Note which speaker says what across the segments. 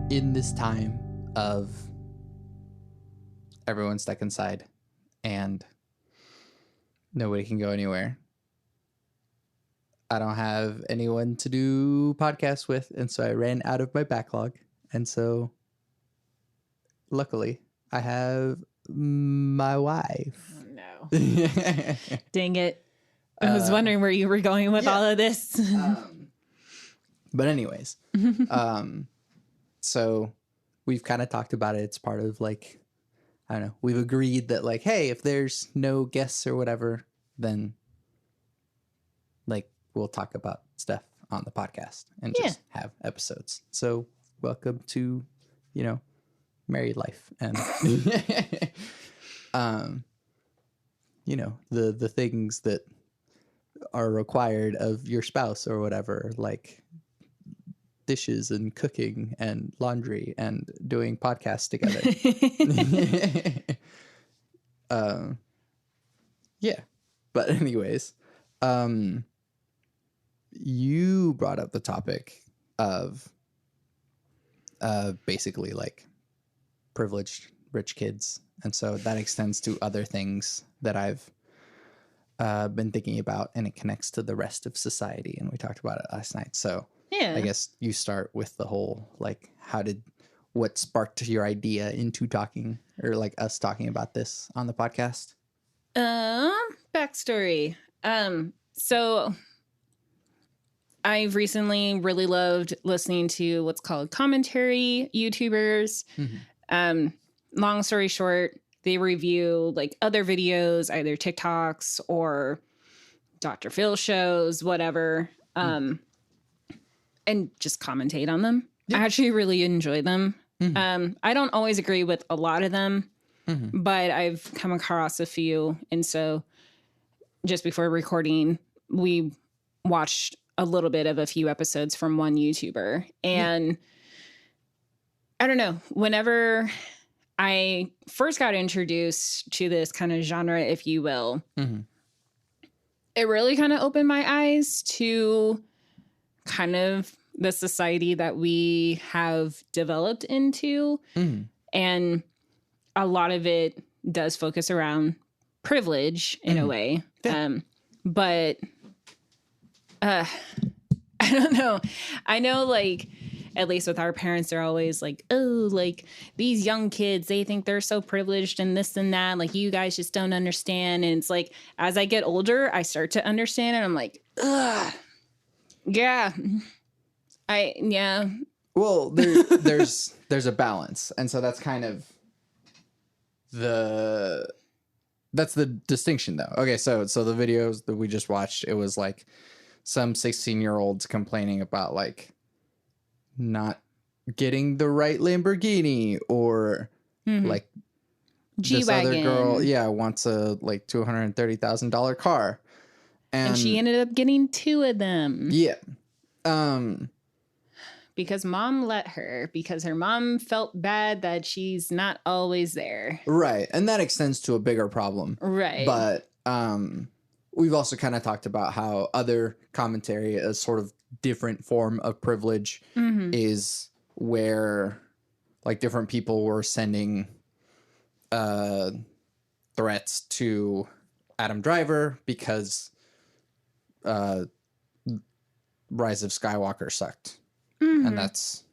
Speaker 1: in this time of everyone stuck inside and nobody can go anywhere, I don't have anyone to do podcasts with, and so I ran out of my backlog. And so luckily I have my wife.
Speaker 2: Oh, no. Dang it. I was wondering where you were going with all of this.
Speaker 1: But anyways, so we've kind of talked about it. It's part of like, I don't know, we've agreed that like, hey, if there's no guests or whatever, then like we'll talk about stuff on the podcast and just have episodes. So welcome to, you know, married life and you know, the things that are required of your spouse or whatever, like dishes and cooking and laundry and doing podcasts together. Yeah. But anyways, you brought up the topic of basically like privileged rich kids. And so that extends to other things that I've been thinking about, and it connects to the rest of society. And we talked about it last night. So
Speaker 2: Yeah.
Speaker 1: I guess you start with the whole, like, what sparked your idea into talking, or like us talking about this on the podcast?
Speaker 2: Backstory. So I've recently really loved listening to what's called commentary YouTubers.
Speaker 1: Mm-hmm.
Speaker 2: Long story short, they review like other videos, either TikToks or Dr. Phil shows, whatever, and just commentate on them. Yep. I actually really enjoy them. Mm-hmm. I don't always agree with a lot of them, but I've come across a few. And so just before recording, we watched a little bit of a few episodes from one YouTuber. And I don't know, whenever I first got introduced to this kind of genre, if you will, it really kind of opened my eyes to kind of the society that we have developed into. And a lot of it does focus around privilege in a way. But I don't know. I know, like, at least with our parents, they're always like, oh, like these young kids, they think they're so privileged and this and that. Like, you guys just don't understand. And it's like, as I get older, I start to understand it. I'm like, ugh, yeah.
Speaker 1: Well, there's a balance. And so that's kind of that's the distinction though. Okay. So the videos that we just watched, it was like some 16-year-olds complaining about like not getting the right Lamborghini, or like
Speaker 2: G-Wagon.
Speaker 1: This other girl, wants a like $230,000 car.
Speaker 2: And she ended up getting two of them.
Speaker 1: Yeah.
Speaker 2: Because mom let her, because her mom felt bad that she's not always there.
Speaker 1: Right. And that extends to a bigger problem.
Speaker 2: Right.
Speaker 1: But we've also kind of talked about how other commentary, a sort of different form of privilege, is where like different people were sending threats to Adam Driver because Rise of Skywalker sucked. And that's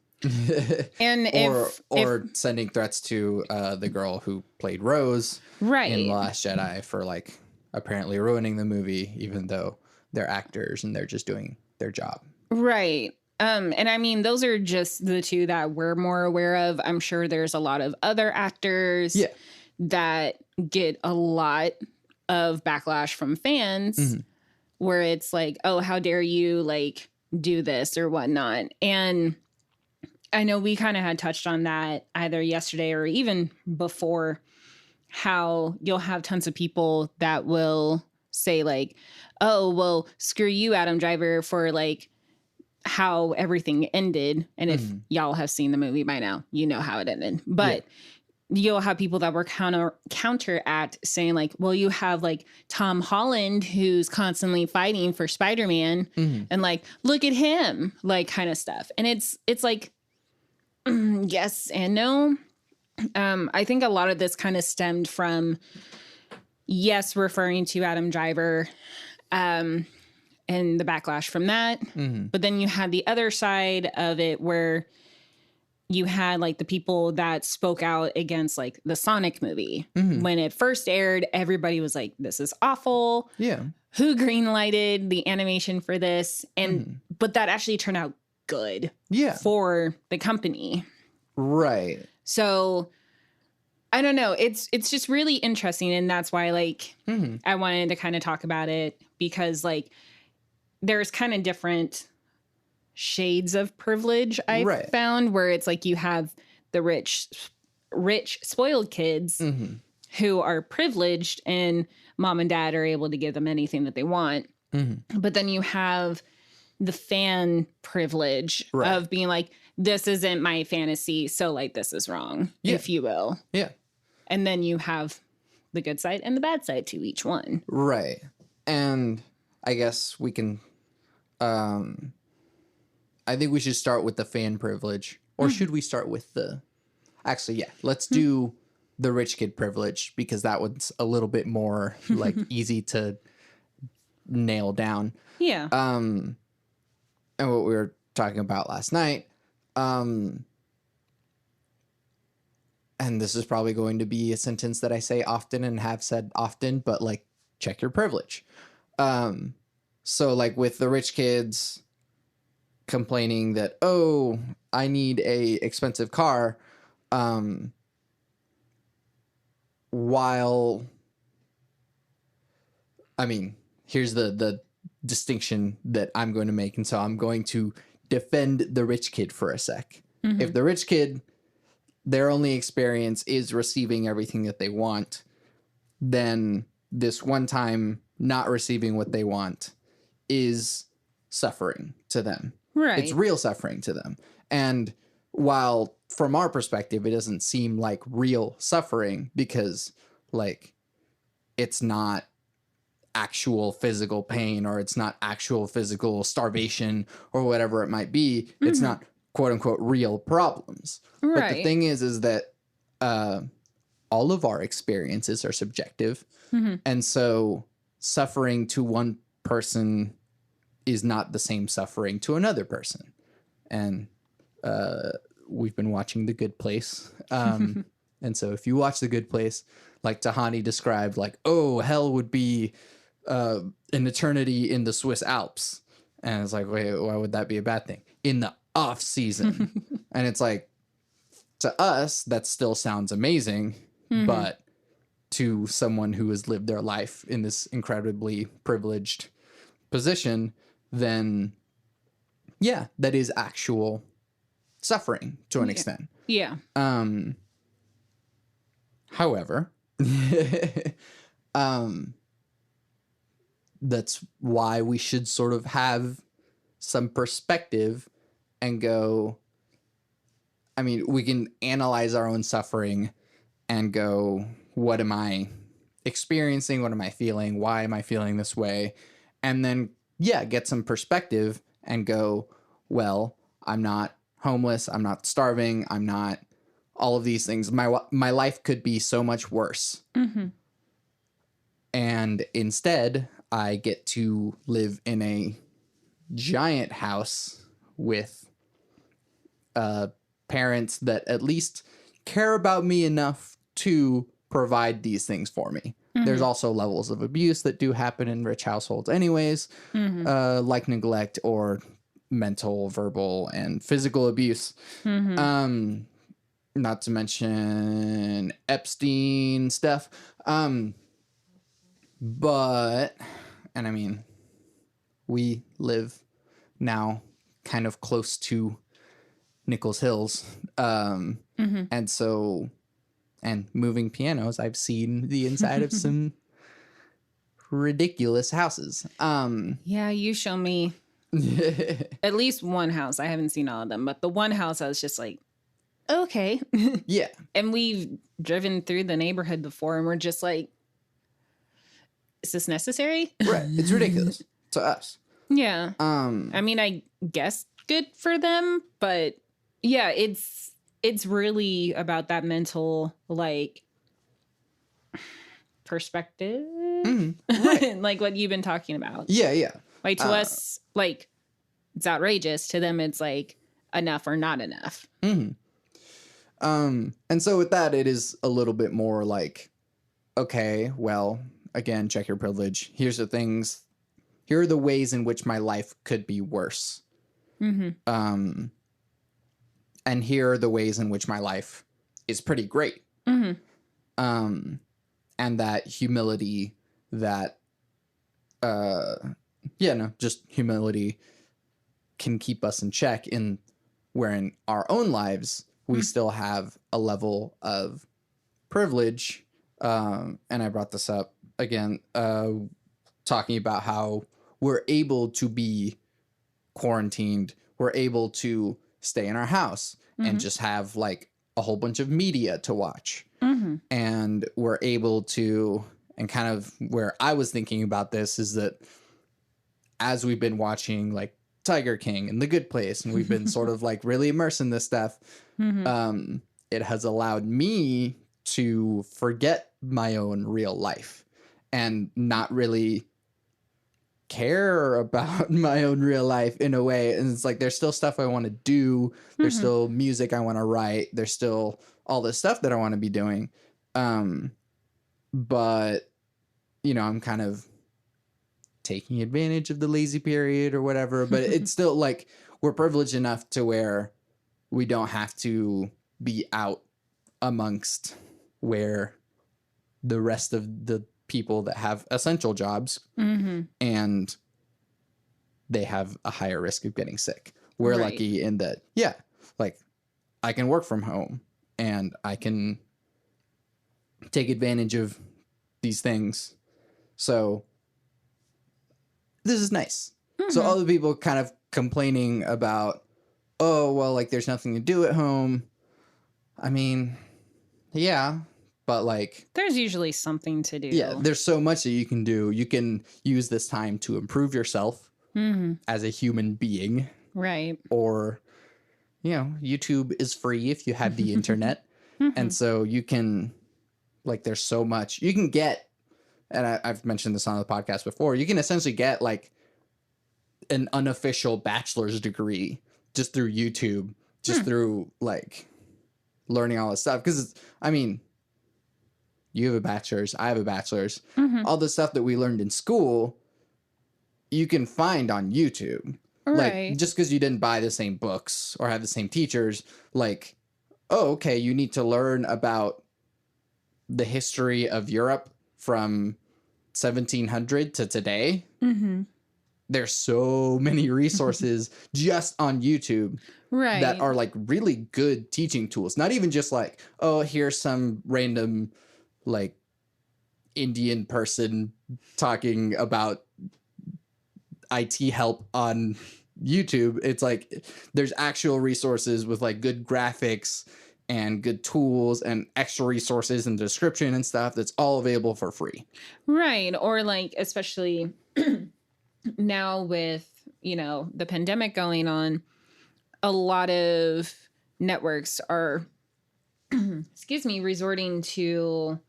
Speaker 2: and
Speaker 1: or sending threats to the girl who played Rose in The Last Jedi for like apparently ruining the movie, even though they're actors and they're just doing their job.
Speaker 2: Right. And I mean, those are just the two that we're more aware of. I'm sure there's a lot of other actors that get a lot of backlash from fans where it's like, oh, how dare you like do this or whatnot. And I know we kind of had touched on that either yesterday or even before, how you'll have tons of people that will say like, oh, well, screw you, Adam Driver, for like how everything ended. And if y'all have seen the movie by now, you know how it ended. But you'll have people that were counteract saying like, well, you have like Tom Holland who's constantly fighting for Spider-Man and like, look at him, like kind of stuff. And it's like, Yes and no. I think a lot of this kind of stemmed from, yes, referring to Adam Driver, and the backlash from that. But then you had the other side of it where you had like the people that spoke out against like the Sonic movie. When it first aired, everybody was like, this is awful.
Speaker 1: Yeah.
Speaker 2: Who greenlighted the animation for this? And but that actually turned out good for the company.
Speaker 1: Right.
Speaker 2: So I don't know. It's just really interesting. And that's why like I wanted to kind of talk about it, because like there's kind of different shades of privilege I've found, where it's like you have the rich spoiled kids who are privileged and mom and dad are able to give them anything that they want. But then you have the fan privilege of being like, this isn't my fantasy, so like this is wrong, if you will.
Speaker 1: Yeah.
Speaker 2: And then you have the good side and the bad side to each one.
Speaker 1: Right. And I guess we can I think we should start with the fan privilege. Or should we start with the... Actually, yeah. Let's do the rich kid privilege, because that one's a little bit more like easy to nail down.
Speaker 2: Yeah.
Speaker 1: And what we were talking about last night. And this is probably going to be a sentence that I say often and have said often, but like, check your privilege. So like with the rich kids complaining that, oh, I need a expensive car. While, I mean, here's the distinction that I'm going to make. And so I'm going to defend the rich kid for a sec. If the rich kid, their only experience is receiving everything that they want, then this one time not receiving what they want is suffering to them.
Speaker 2: Right.
Speaker 1: It's real suffering to them. And while from our perspective, it doesn't seem like real suffering, because like it's not actual physical pain, or it's not actual physical starvation, or whatever it might be. It's not quote unquote real problems.
Speaker 2: Right.
Speaker 1: But the thing is that all of our experiences are subjective. And so suffering to one person is not the same suffering to another person. And we've been watching The Good Place. And so if you watch The Good Place, like Tahani described, like, oh, hell would be an eternity in the Swiss Alps. And it's like, wait, why would that be a bad thing? In the off season. And it's like, to us, that still sounds amazing. But to someone who has lived their life in this incredibly privileged position, then yeah, that is actual suffering to an extent.
Speaker 2: Yeah.
Speaker 1: However, that's why we should sort of have some perspective and go, I mean, we can analyze our own suffering and go, what am I experiencing? What am I feeling? Why am I feeling this way? And then, yeah, get some perspective and go, well, I'm not homeless. I'm not starving. I'm not all of these things. My life could be so much worse. And instead, I get to live in a giant house with parents that at least care about me enough to provide these things for me. There's also levels of abuse that do happen in rich households anyways, like neglect or mental, verbal, and physical abuse. Not to mention Epstein stuff. But, and I mean, we live now kind of close to Nichols Hills. And so, and moving pianos, I've seen the inside of some ridiculous houses.
Speaker 2: Yeah, you show me at least one house. I haven't seen all of them, but the one house I was just like, okay.
Speaker 1: Yeah.
Speaker 2: And we've driven through the neighborhood before and we're just like, is this necessary?
Speaker 1: Right. It's ridiculous to us.
Speaker 2: Yeah. I mean, I guess good for them, but yeah, it's it's really about that mental like perspective,
Speaker 1: Right.
Speaker 2: like what you've been talking about.
Speaker 1: Yeah.
Speaker 2: Like to us, like it's outrageous. To them, it's like enough or not enough.
Speaker 1: And so with that, it is a little bit more like, okay, well, again, check your privilege. Here's the things. Here are the ways in which my life could be worse. And here are the ways in which my life is pretty great. And that humility, that, just humility can keep us in check in where in our own lives, we still have a level of privilege. And I brought this up again, talking about how we're able to be quarantined. We're able to stay in our house and just have like a whole bunch of media to watch. And we're able to, and kind of where I was thinking about this is that as we've been watching like Tiger King and The Good Place, and we've been sort of like really immersed in this stuff, it has allowed me to forget my own real life and not really care about my own real life in a way. And it's like, there's still stuff I want to do. There's still music I want to write. There's still all this stuff that I want to be doing. But, you know, I'm kind of taking advantage of the lazy period or whatever, but it's still like we're privileged enough to where we don't have to be out amongst where the rest of the people that have essential jobs and they have a higher risk of getting sick. We're lucky in that, like I can work from home and I can take advantage of these things. So this is nice. So all the people kind of complaining about, oh, well, like there's nothing to do at home. I mean, yeah, but like
Speaker 2: there's usually something to do.
Speaker 1: Yeah, there's so much that you can do. You can use this time to improve yourself as a human being.
Speaker 2: Right.
Speaker 1: Or, you know, YouTube is free if you have the internet. And so you can, like, there's so much you can get. And I've mentioned this on the podcast before. You can essentially get like an unofficial bachelor's degree just through YouTube, just through like learning all this stuff. Because, I mean, you have a bachelor's, I have a bachelor's. All the stuff that we learned in school, you can find on YouTube.
Speaker 2: Right.
Speaker 1: Like, just because you didn't buy the same books or have the same teachers, like, oh, okay, you need to learn about the history of Europe from 1700 to today. There's so many resources just on YouTube that are like really good teaching tools. Not even just like, oh, here's some random like Indian person talking about IT help on YouTube. It's like there's actual resources with like good graphics and good tools and extra resources and description and stuff that's all available for free.
Speaker 2: Right. Or like, especially now with, you know, the pandemic going on, a lot of networks are, resorting to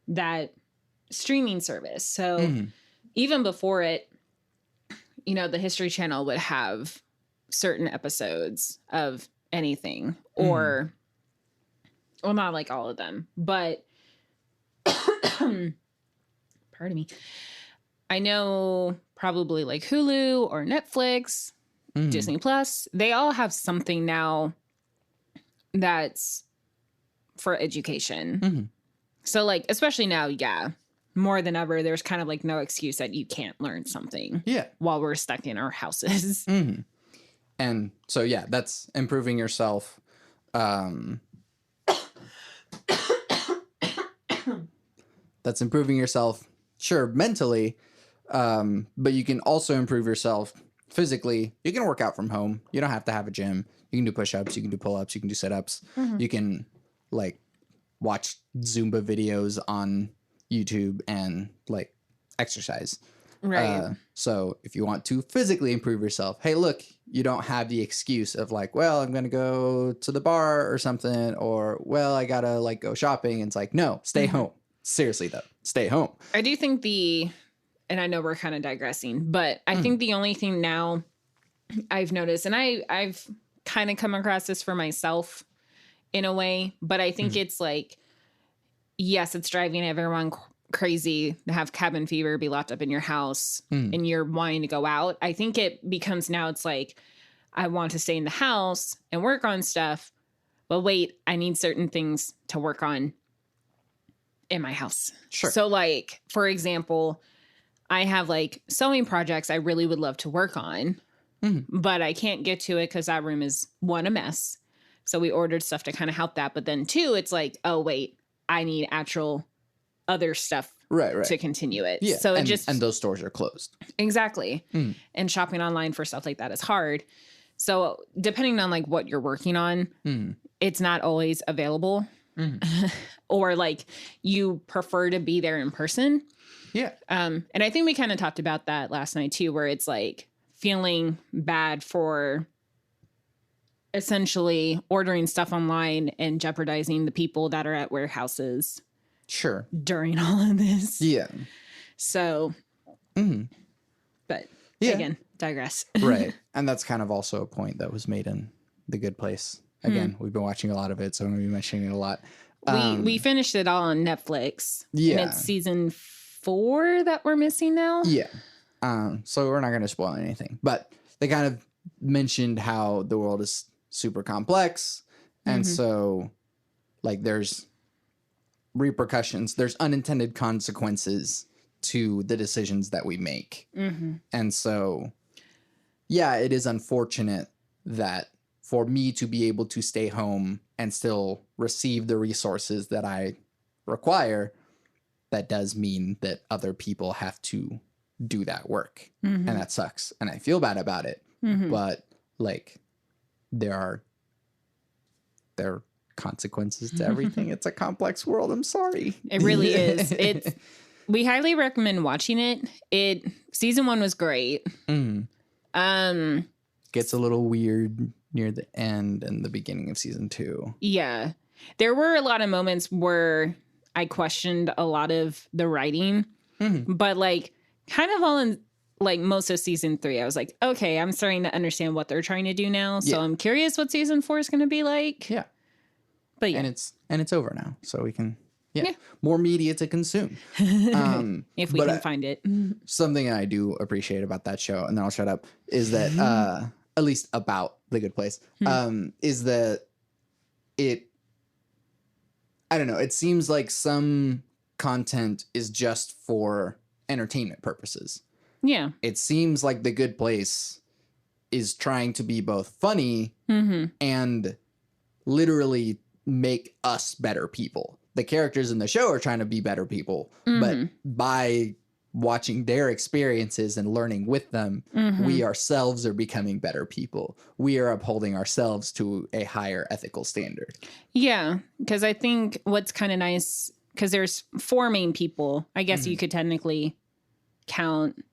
Speaker 2: that streaming service. So even before it, you know, the History Channel would have certain episodes of anything or, well, not like all of them, but pardon me. I know probably like Hulu or Netflix, Disney Plus, they all have something now that's for education. So like, especially now, more than ever, there's kind of like no excuse that you can't learn something while we're stuck in our houses.
Speaker 1: And so, yeah, that's improving yourself. That's improving yourself, sure, mentally, but you can also improve yourself physically. You can work out from home. You don't have to have a gym. You can do push-ups. You can do pull-ups. You can do sit-ups. You can, like, watch Zumba videos on YouTube and, like, exercise.
Speaker 2: Right.
Speaker 1: So if you want to physically improve yourself, hey, look, you don't have the excuse of like, well, I'm going to go to the bar or something, or, well, I got to like go shopping. And it's like, no, stay home. Seriously, though, stay home.
Speaker 2: I do think and I know we're kind of digressing, but I think the only thing now I've noticed, and I've kind of come across this for myself in a way, but I think it's like, yes, it's driving everyone crazy to have cabin fever, be locked up in your house, and you're wanting to go out. I think it becomes now it's like, I want to stay in the house and work on stuff, but wait, I need certain things to work on in my house.
Speaker 1: Sure.
Speaker 2: So like, for example, I have like sewing projects I really would love to work on, but I can't get to it because that room is one, a mess. So we ordered stuff to kind of help that. But then two, it's like, oh, wait, I need actual other stuff to continue it.
Speaker 1: Yeah.
Speaker 2: So
Speaker 1: and those stores are closed.
Speaker 2: Exactly. And shopping online for stuff like that is hard. So depending on like what you're working on, it's not always available. Or like you prefer to be there in person.
Speaker 1: Yeah.
Speaker 2: And I think we kind of talked about that last night too, where it's like feeling bad for essentially ordering stuff online and jeopardizing the people that are at warehouses.
Speaker 1: Sure.
Speaker 2: During all of this.
Speaker 1: Yeah.
Speaker 2: So, but again, digress.
Speaker 1: Right. And that's kind of also a point that was made in The Good Place. Again, we've been watching a lot of it, so I'm going to be mentioning it a lot.
Speaker 2: We finished it all on Netflix.
Speaker 1: Yeah.
Speaker 2: And it's season 4 that we're missing now.
Speaker 1: Yeah. So we're not going to spoil anything. But they kind of mentioned how the world is super complex. And so, like, there's repercussions. There's unintended consequences to the decisions that we make. And so, yeah, it is unfortunate that for me to be able to stay home and still receive the resources that I require, that does mean that other people have to do that work. And that sucks. And I feel bad about it. But like there are consequences to everything. It's a complex world. I'm sorry.
Speaker 2: It really is. We highly recommend watching it. Season 1 was great.
Speaker 1: Gets a little weird near the end and the beginning of season 2.
Speaker 2: Yeah. There were a lot of moments where I questioned a lot of the writing, but like kind of all in like most of season 3, I was like, okay, I'm starting to understand what they're trying to do now. So I'm curious what season 4 is going to be like.
Speaker 1: Yeah.
Speaker 2: But yeah.
Speaker 1: And it's over now. So we can, more media to consume.
Speaker 2: If we can find it.
Speaker 1: Something I do appreciate about that show, and then I'll shut up, is that, at least about The Good Place, is that I don't know, it seems like some content is just for entertainment purposes.
Speaker 2: Yeah.
Speaker 1: It seems like The Good Place is trying to be both funny and literally make us better people. The characters in the show are trying to be better people, but by watching their experiences and learning with them, we ourselves are becoming better people. We are upholding ourselves to a higher ethical standard.
Speaker 2: Yeah, because I think what's kind of nice, because there's 4 main people. I guess you could technically count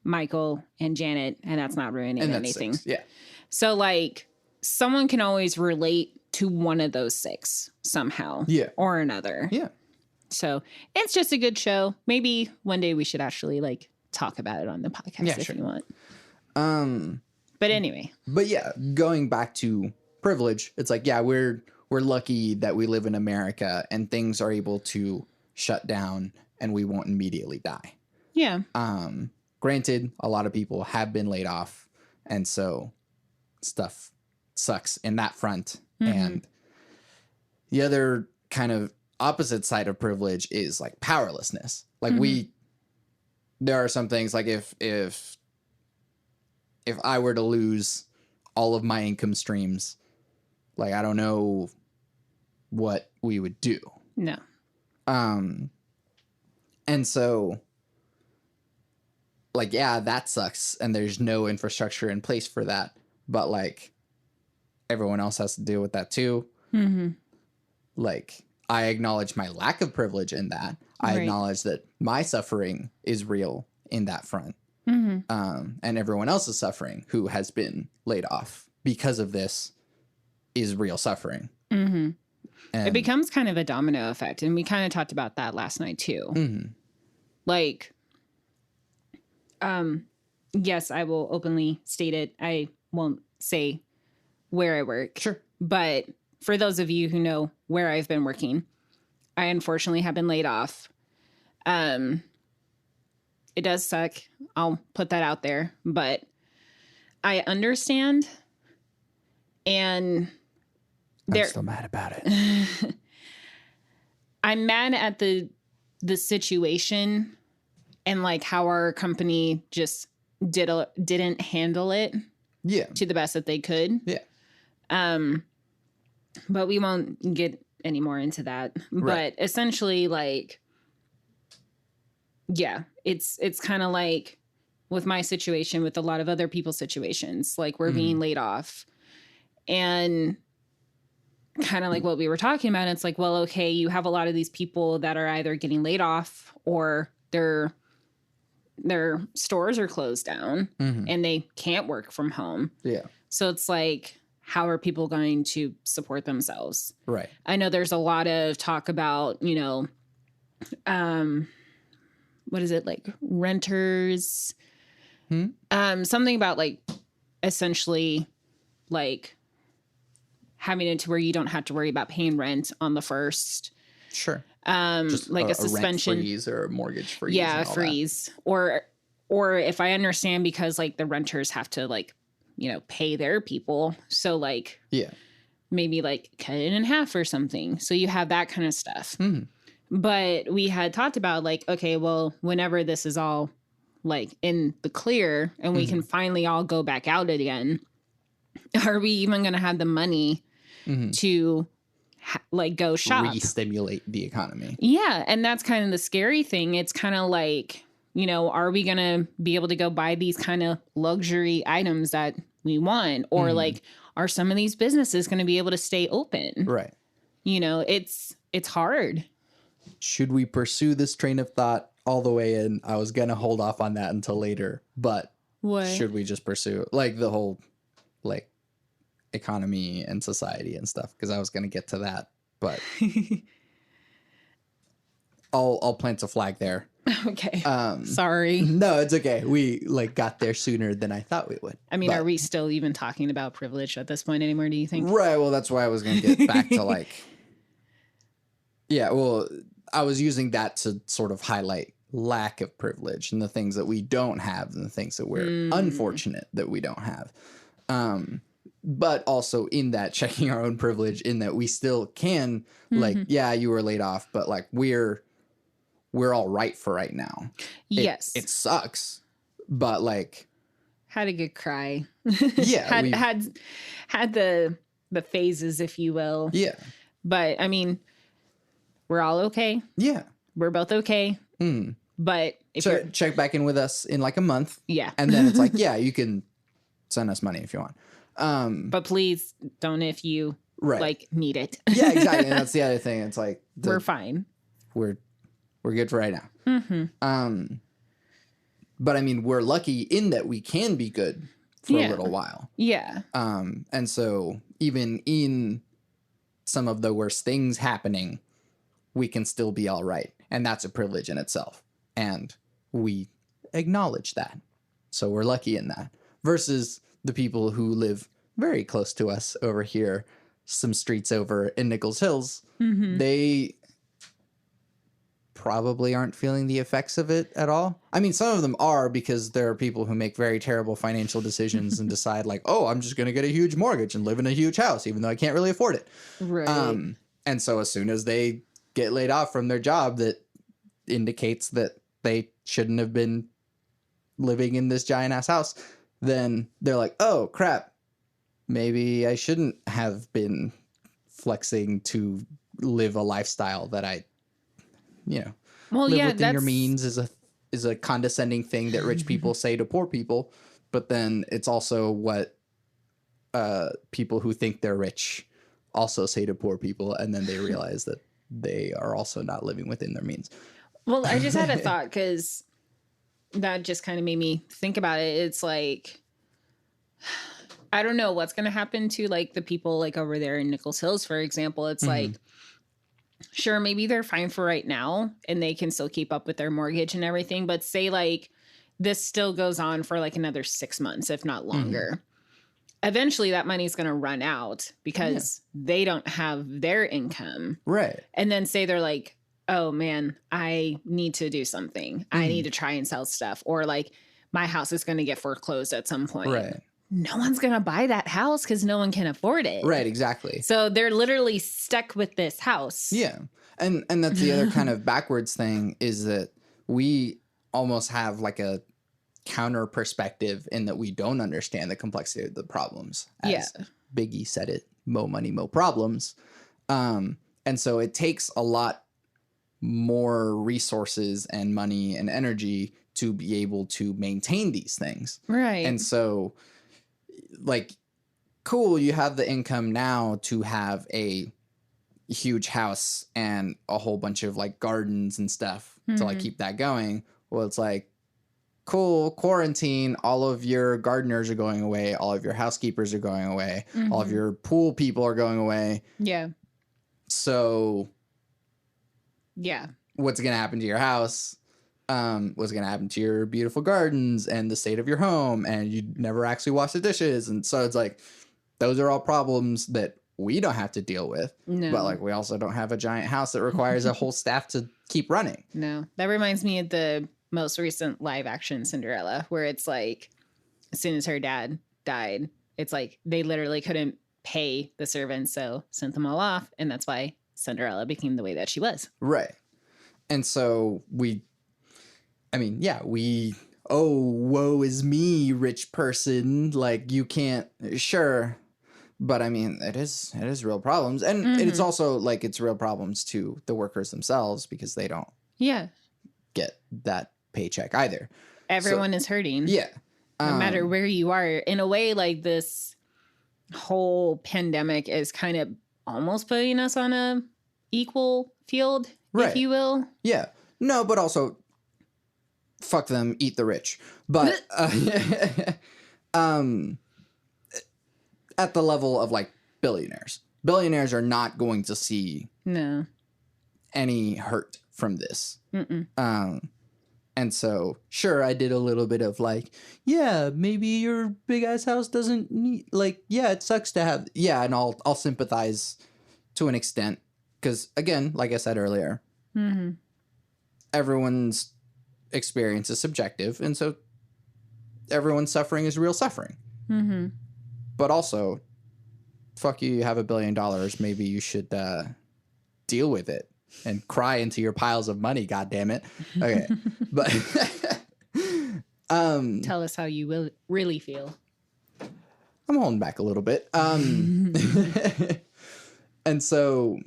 Speaker 2: Michael and Janet, and that's not ruining anything.
Speaker 1: 6. Yeah.
Speaker 2: So like someone can always relate to one of those 6 somehow or another.
Speaker 1: Yeah.
Speaker 2: So it's just a good show. Maybe one day we should actually like talk about it on the podcast if you want. But anyway.
Speaker 1: But yeah, going back to privilege, it's like, yeah, we're lucky that we live in America and things are able to shut down and we won't immediately die.
Speaker 2: Yeah.
Speaker 1: Granted, a lot of people have been laid off, and so stuff sucks in that front. And the other kind of opposite side of privilege is like powerlessness. Like there are some things like if I were to lose all of my income streams, like I don't know what we would do.
Speaker 2: No.
Speaker 1: And so like, yeah, that sucks. And there's no infrastructure in place for that. But like everyone else has to deal with that too. Like I acknowledge my lack of privilege in that. I acknowledge that my suffering is real in that front.
Speaker 2: Mm-hmm.
Speaker 1: And everyone else is suffering who has been laid off because of this is real suffering.
Speaker 2: Mm-hmm.
Speaker 1: And
Speaker 2: It becomes kind of a domino effect. And we kind of talked about that last night too.
Speaker 1: Mm-hmm.
Speaker 2: Like, yes, I will openly state it. I won't say where I work.
Speaker 1: Sure.
Speaker 2: But for those of you who know where I've been working, I unfortunately have been laid off. It does suck. I'll put that out there, but I understand. And
Speaker 1: I'm still mad about it.
Speaker 2: I'm mad at the situation and like how our company just didn't handle it to the best that they could. But we won't get any more into that.
Speaker 1: Right.
Speaker 2: But essentially, like, yeah, it's kind of like with my situation, with a lot of other people's situations, like we're being laid off, and kind of like what we were talking about. It's like, well, okay, you have a lot of these people that are either getting laid off or their stores are closed down and they can't work from home.
Speaker 1: Yeah.
Speaker 2: So it's like, how are people going to support themselves?
Speaker 1: Right.
Speaker 2: I know there's a lot of talk about, you know, what is it, like renters? Something about like essentially like having it to where you don't have to worry about paying rent on the first.
Speaker 1: Sure.
Speaker 2: Just like a suspension,
Speaker 1: rent freeze or a mortgage freeze.
Speaker 2: Yeah, freeze. That. Or if I understand, because like the renters have to like, you know, pay their people. So like, maybe like cut it in half or something. So you have that kind of stuff. But we had talked about like, okay, well, whenever this is all like in the clear and we can finally all go back out again, are we even going to have the money to like go shop?
Speaker 1: Re-stimulate the economy.
Speaker 2: Yeah. And that's kind of the scary thing. It's kind of like, you know, are we going to be able to go buy these kind of luxury items that we want? Or like, are some of these businesses going to be able to stay open?
Speaker 1: Right.
Speaker 2: You know, it's hard.
Speaker 1: Should we pursue this train of thought all the way in? I was going to hold off on that until later, but should we just pursue like the whole like economy and society and stuff? Because I was going to get to that, but I'll plant a flag there.
Speaker 2: Okay. Sorry.
Speaker 1: No, it's okay. We like got there sooner than I thought we would.
Speaker 2: I mean, are we still even talking about privilege at this point anymore, do you think?
Speaker 1: Right. Well, that's why I was going to get back to like, well, I was using that to sort of highlight lack of privilege and the things that we don't have and the things that we're unfortunate that we don't have. But also in that checking our own privilege in that we still can like, yeah, you were laid off, but like we're all right for right now.
Speaker 2: Yes.
Speaker 1: It sucks, but like
Speaker 2: had a good cry.
Speaker 1: Yeah.
Speaker 2: had the phases, if you will.
Speaker 1: Yeah.
Speaker 2: But I mean, we're all okay.
Speaker 1: Yeah.
Speaker 2: We're both okay. But if
Speaker 1: so check back in with us in like a month.
Speaker 2: Yeah.
Speaker 1: And then it's like, yeah, you can send us money if you want.
Speaker 2: But please don't if you like need it.
Speaker 1: Yeah, exactly. And that's the other thing. It's like
Speaker 2: we're fine.
Speaker 1: We're good for right now. But I mean, we're lucky in that we can be good for a little while.
Speaker 2: Yeah.
Speaker 1: And so even in some of the worst things happening, we can still be all right. And that's a privilege in itself. And we acknowledge that. So we're lucky in that. Versus the people who live very close to us over here, some streets over in Nichols Hills, they probably aren't feeling the effects of it at all. I mean, some of them are because there are people who make very terrible financial decisions and decide like, oh, I'm just going to get a huge mortgage and live in a huge house, even though I can't really afford it.
Speaker 2: Right.
Speaker 1: And so as soon as they get laid off from their job, that indicates that they shouldn't have been living in this giant ass house, then they're like, oh crap, maybe I shouldn't have been flexing to live a lifestyle that I, live within your means is a condescending thing that rich people say to poor people. But then it's also what people who think they're rich also say to poor people. And then they realize that they are also not living within their means.
Speaker 2: Well, I just had a thought because that just kind of made me think about it. It's like, I don't know what's going to happen to like the people like over there in Nichols Hills, for example. It's like, sure, maybe they're fine for right now and they can still keep up with their mortgage and everything. But say like this still goes on for like another 6 months, if not longer. Eventually that money's going to run out because they don't have their income.
Speaker 1: Right.
Speaker 2: And then say they're like, oh man, I need to do something. I need to try and sell stuff. Or like my house is going to get foreclosed at some point.
Speaker 1: Right.
Speaker 2: No one's going to buy that house because no one can afford it.
Speaker 1: Right, exactly.
Speaker 2: So they're literally stuck with this house.
Speaker 1: Yeah. And that's the other kind of backwards thing is that we almost have like a counter perspective in that we don't understand the complexity of the problems. As Biggie said it, mo money, mo problems. And so it takes a lot more resources and money and energy to be able to maintain these things.
Speaker 2: Right.
Speaker 1: And so like, cool, you have the income now to have a huge house and a whole bunch of like gardens and stuff to like keep that going. Well, it's like, cool, quarantine, all of your gardeners are going away, all of your housekeepers are going away, all of your pool people are going away.
Speaker 2: Yeah.
Speaker 1: So
Speaker 2: yeah,
Speaker 1: what's going to happen to your house? What's going to happen to your beautiful gardens and the state of your home? And you never actually wash the dishes. And so it's like, those are all problems that we don't have to deal with.
Speaker 2: No.
Speaker 1: But like, we also don't have a giant house that requires a whole staff to keep running.
Speaker 2: No, that reminds me of the most recent live action Cinderella, where it's like, as soon as her dad died, it's like they literally couldn't pay the servants, so sent them all off. And that's why Cinderella became the way that she was.
Speaker 1: Right. And so oh, woe is me, rich person. Like, you can't, sure. But I mean, it is real problems. And it's also like it's real problems to the workers themselves because they don't get that paycheck either.
Speaker 2: Everyone is hurting.
Speaker 1: Yeah.
Speaker 2: No matter where you are. In a way, like this whole pandemic is kind of almost putting us on a equal field, if you will.
Speaker 1: Yeah. No, but also fuck them, eat the rich. But at the level of like billionaires are not going to see any hurt from this. And so sure, I did a little bit of like, yeah, maybe your big ass house doesn't need, like, yeah, it sucks to have, and I'll sympathize to an extent because again, like I said earlier, everyone's experience is subjective, and so everyone's suffering is real suffering. But also, fuck you have $1 billion. Maybe you should deal with it and cry into your piles of money. God damn it. Okay, but
Speaker 2: tell us how you will really feel.
Speaker 1: I'm holding back a little bit. And so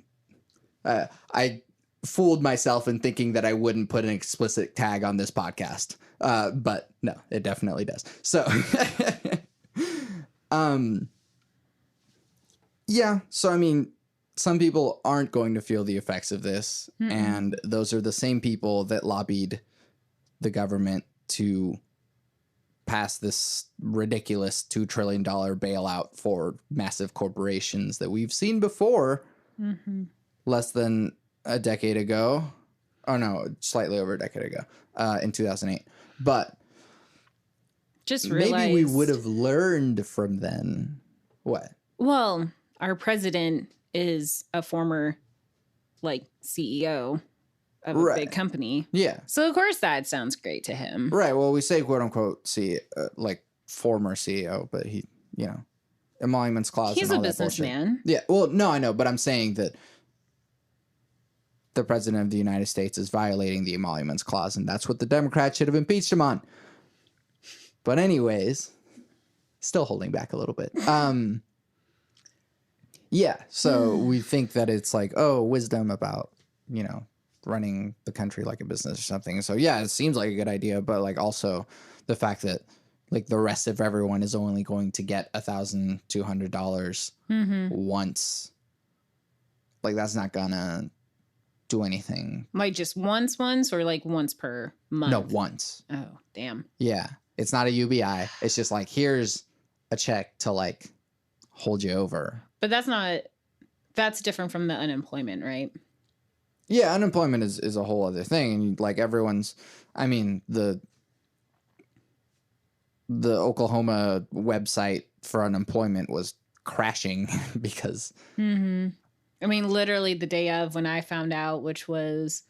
Speaker 1: I fooled myself in thinking that I wouldn't put an explicit tag on this podcast, but no, it definitely does. So. Yeah, so I mean, some people aren't going to feel the effects of this, and those are the same people that lobbied the government to pass this ridiculous $2 trillion bailout for massive corporations that we've seen before less than a decade ago. Oh, no, slightly over a decade ago, in 2008. But
Speaker 2: just realized,
Speaker 1: maybe we would have learned from then. What?
Speaker 2: Well, our president is a former, like, CEO of a big company. Yeah. So, of course, that sounds great to him.
Speaker 1: Right. Well, we say, quote unquote, like, former CEO, but he, emoluments clause.
Speaker 2: He's
Speaker 1: and all
Speaker 2: a businessman.
Speaker 1: Yeah. Well, no, I know, but I'm saying that the president of the United States is violating the emoluments clause, and that's what the Democrats should have impeached him on. But anyways, still holding back a little bit. Yeah, so we think that it's like, oh, wisdom about, running the country like a business or something. So yeah, it seems like a good idea, but like also the fact that like the rest of everyone is only going to get $1,200 once. Like that's not gonna do anything.
Speaker 2: Like just once, or like once per month?
Speaker 1: No, once.
Speaker 2: Oh, damn.
Speaker 1: Yeah. It's not a UBI. It's just like, here's a check to like hold you over.
Speaker 2: But that's different from the unemployment, right?
Speaker 1: Yeah, unemployment is a whole other thing. And like everyone's, I mean, the Oklahoma website for unemployment was crashing because.
Speaker 2: Mm-hmm. I mean, literally the day of when I found out, which was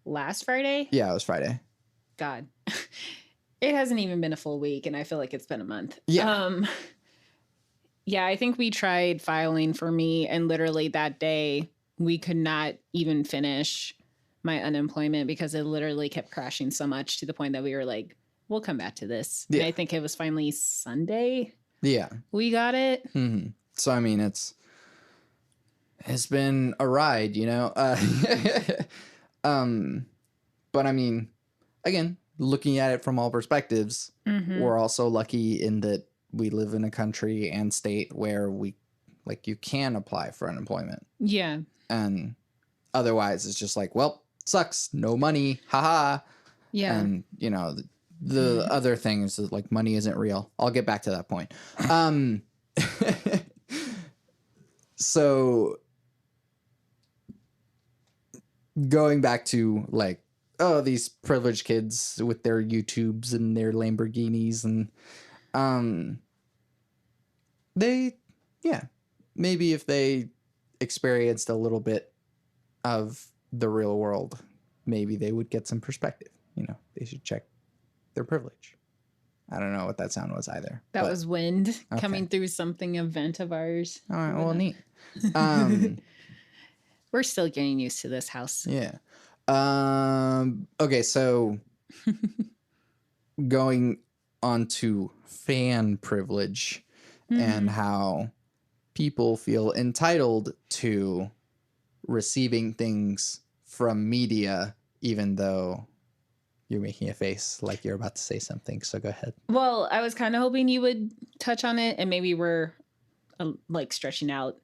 Speaker 2: last Friday.
Speaker 1: Yeah, it was Friday.
Speaker 2: God, it hasn't even been a full week, and I feel like it's been a month.
Speaker 1: Yeah.
Speaker 2: Yeah, I think we tried filing for me, and literally that day we could not even finish my unemployment because it literally kept crashing so much to the point that we were like, we'll come back to this. Yeah. And I think it was finally Sunday.
Speaker 1: Yeah.
Speaker 2: We got it.
Speaker 1: Mm-hmm. So, I mean, it's been a ride, you know? But I mean, again, looking at it from all perspectives, we're also lucky in that we live in a country and state where you can apply for unemployment.
Speaker 2: Yeah.
Speaker 1: And otherwise it's just like, well, sucks. No money. Haha. Yeah. And, you know, the other thing is that, like, money isn't real. I'll get back to that point. So going back to like, oh, these privileged kids with their YouTubes and their Lamborghinis and maybe if they experienced a little bit of the real world, maybe they would get some perspective. You know, they should check their privilege. I don't know what that sound was either.
Speaker 2: That was wind coming through something event of ours.
Speaker 1: All right, well, neat.
Speaker 2: We're still getting used to this house.
Speaker 1: Yeah. Okay, so going on to fan privilege and how people feel entitled to receiving things from media, even though you're making a face like you're about to say something. So go ahead.
Speaker 2: Well, I was kind of hoping you would touch on it, and maybe we're like stretching out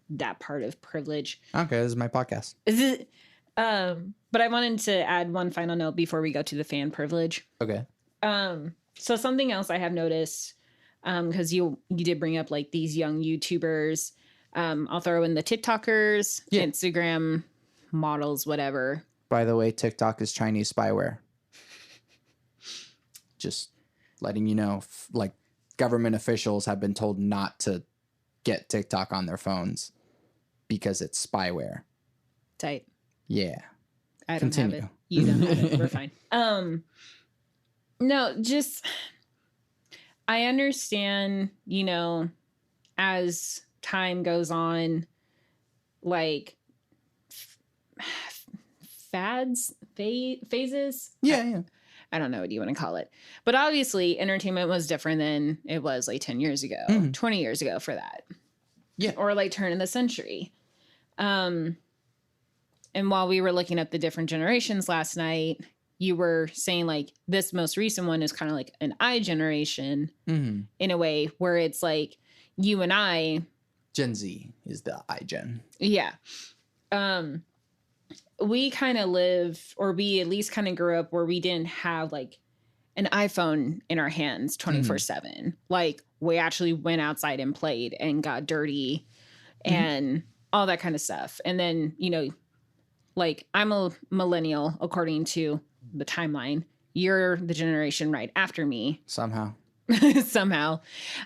Speaker 2: that part of privilege.
Speaker 1: Okay, this is my podcast.
Speaker 2: Is it? But I wanted to add one final note before we go to the fan privilege.
Speaker 1: Okay.
Speaker 2: So something else I have noticed, because you did bring up like these young YouTubers. I'll throw in the TikTokers, Instagram models, whatever.
Speaker 1: By the way, TikTok is Chinese spyware. Just letting you know, like, government officials have been told not to get TikTok on their phones because it's spyware.
Speaker 2: Tight.
Speaker 1: Yeah.
Speaker 2: I don't have it. You don't have it. We're fine. No, just I understand, you know, as time goes on, like phases.
Speaker 1: Yeah.
Speaker 2: I don't know what you want to call it. But obviously entertainment was different than it was like 10 years ago, 20 years ago for that.
Speaker 1: Yeah.
Speaker 2: Or like turn of the century. And while we were looking at the different generations last night, you were saying like this most recent one is kind of like an I generation in a way where it's like you and I.
Speaker 1: Gen Z is the I gen.
Speaker 2: Yeah. We kind of live, or we at least kind of grew up where we didn't have like an iPhone in our hands 24/7. Like we actually went outside and played and got dirty and all that kind of stuff. And then, you know, like I'm a millennial according to the timeline. You're the generation right after me.
Speaker 1: Somehow.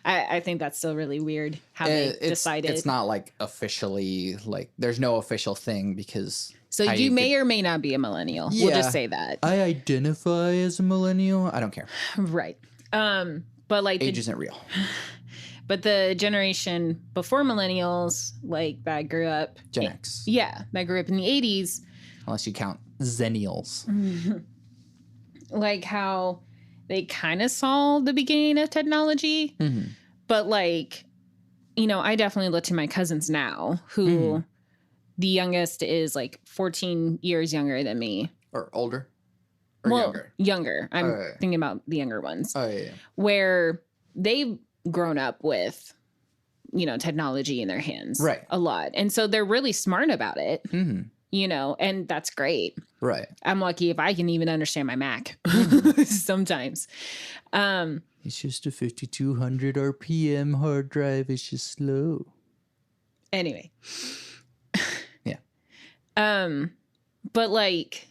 Speaker 2: I think that's still really weird how they decided.
Speaker 1: It's not like officially, like there's no official thing because.
Speaker 2: So you may or may not be a millennial. Yeah, we'll just say that.
Speaker 1: I identify as a millennial. I don't care.
Speaker 2: Right. But like
Speaker 1: age isn't real.
Speaker 2: But the generation before millennials, like that grew up.
Speaker 1: Gen X.
Speaker 2: Yeah. That grew up in the 80s.
Speaker 1: Unless you count Zennials.
Speaker 2: Like how they kind of saw the beginning of technology. But like, you know, I definitely look to my cousins now who the youngest is like 14 years younger than me.
Speaker 1: Or older? Or
Speaker 2: younger. I'm thinking about the younger ones.
Speaker 1: Oh, yeah.
Speaker 2: Where they've grown up with, you know, technology in their hands.
Speaker 1: Right.
Speaker 2: A lot. And so they're really smart about it. you know, and that's great.
Speaker 1: Right.
Speaker 2: I'm lucky if I can even understand my Mac sometimes.
Speaker 1: It's just a 5200 RPM hard drive. It's just slow.
Speaker 2: Anyway.
Speaker 1: Yeah.
Speaker 2: But like,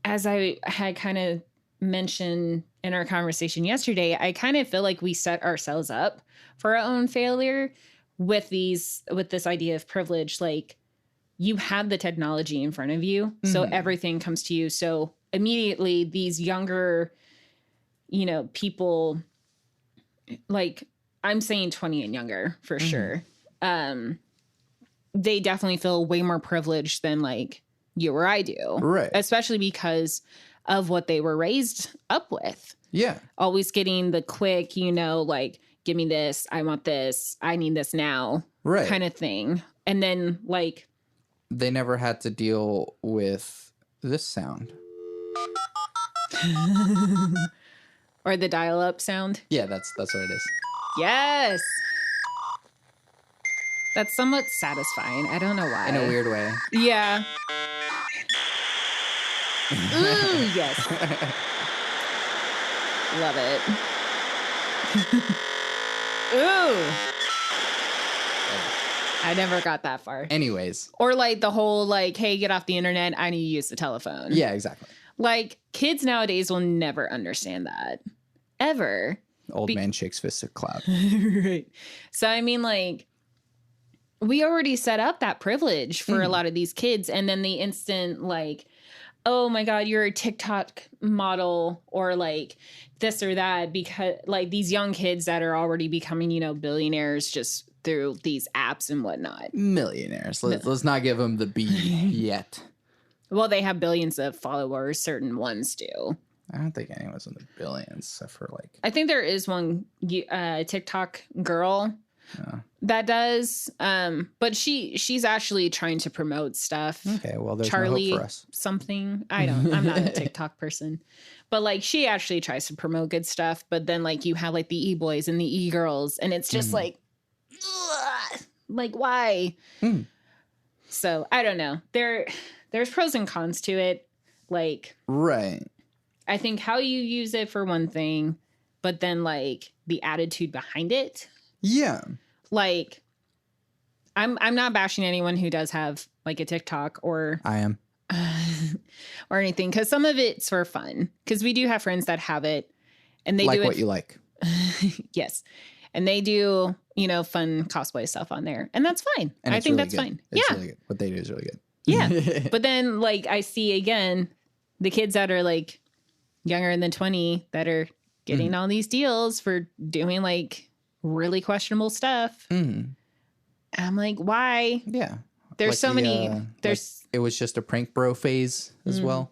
Speaker 2: as I had kind of mentioned in our conversation yesterday, I kind of feel like we set ourselves up for our own failure with this idea of privilege. Like, you have the technology in front of you, so everything comes to you. So immediately these younger, you know, people, like, I'm saying 20 and younger for sure. They definitely feel way more privileged than like you or I do.
Speaker 1: Right.
Speaker 2: Especially because of what they were raised up with.
Speaker 1: Yeah.
Speaker 2: Always getting the quick, you know, like, give me this, I want this, I need this now,
Speaker 1: Right.
Speaker 2: kind of thing. And then like,
Speaker 1: they never had to deal with this sound.
Speaker 2: or the dial-up sound.
Speaker 1: Yeah, that's what it is.
Speaker 2: Yes. That's somewhat satisfying. I don't know why.
Speaker 1: In a weird way.
Speaker 2: Yeah. Ooh, yes. Love it. Ooh. I never got that far.
Speaker 1: Anyways.
Speaker 2: Or like the whole like, hey, get off the internet. I need to use the telephone.
Speaker 1: Yeah, exactly.
Speaker 2: Like, kids nowadays will never understand that. Ever.
Speaker 1: Old man shakes fists at cloud.
Speaker 2: Right. So, I mean, like, we already set up that privilege for a lot of these kids. And then the instant, like, oh my God, you're a TikTok model or like this or that, because like these young kids that are already becoming, you know, billionaires just through these apps and whatnot.
Speaker 1: Millionaires. Let's not give them the B yet.
Speaker 2: Well, they have billions of followers. Certain ones do.
Speaker 1: I don't think anyone's in the billions except for like.
Speaker 2: I think there is one TikTok girl that does, but she's actually trying to promote stuff.
Speaker 1: Okay, well, there's
Speaker 2: Charlie
Speaker 1: no hope for us.
Speaker 2: Something. I'm not a TikTok person, but like she actually tries to promote good stuff. But then like you have like the e-boys and the e-girls, and it's just like, ugh, like why? So I don't know. There's pros and cons to it. Like,
Speaker 1: right.
Speaker 2: I think how you use it for one thing, but then like the attitude behind it.
Speaker 1: Yeah.
Speaker 2: Like, I'm not bashing anyone who does have like a TikTok or
Speaker 1: I am.
Speaker 2: or anything, because some of it's for fun. Because we do have friends that have it, and they
Speaker 1: like
Speaker 2: do
Speaker 1: what you like.
Speaker 2: Yes, and they do, you know, fun cosplay stuff on there, and that's fine.
Speaker 1: And
Speaker 2: I think
Speaker 1: really
Speaker 2: that's
Speaker 1: good.
Speaker 2: fine.
Speaker 1: It's
Speaker 2: yeah,
Speaker 1: really good. What they do is really good.
Speaker 2: Yeah, but then like I see again the kids that are like younger than 20 that are getting all these deals for doing like really questionable stuff. I'm like, why?
Speaker 1: Yeah.
Speaker 2: There's
Speaker 1: like
Speaker 2: so many. There's.
Speaker 1: Like it was just a prank bro phase as well.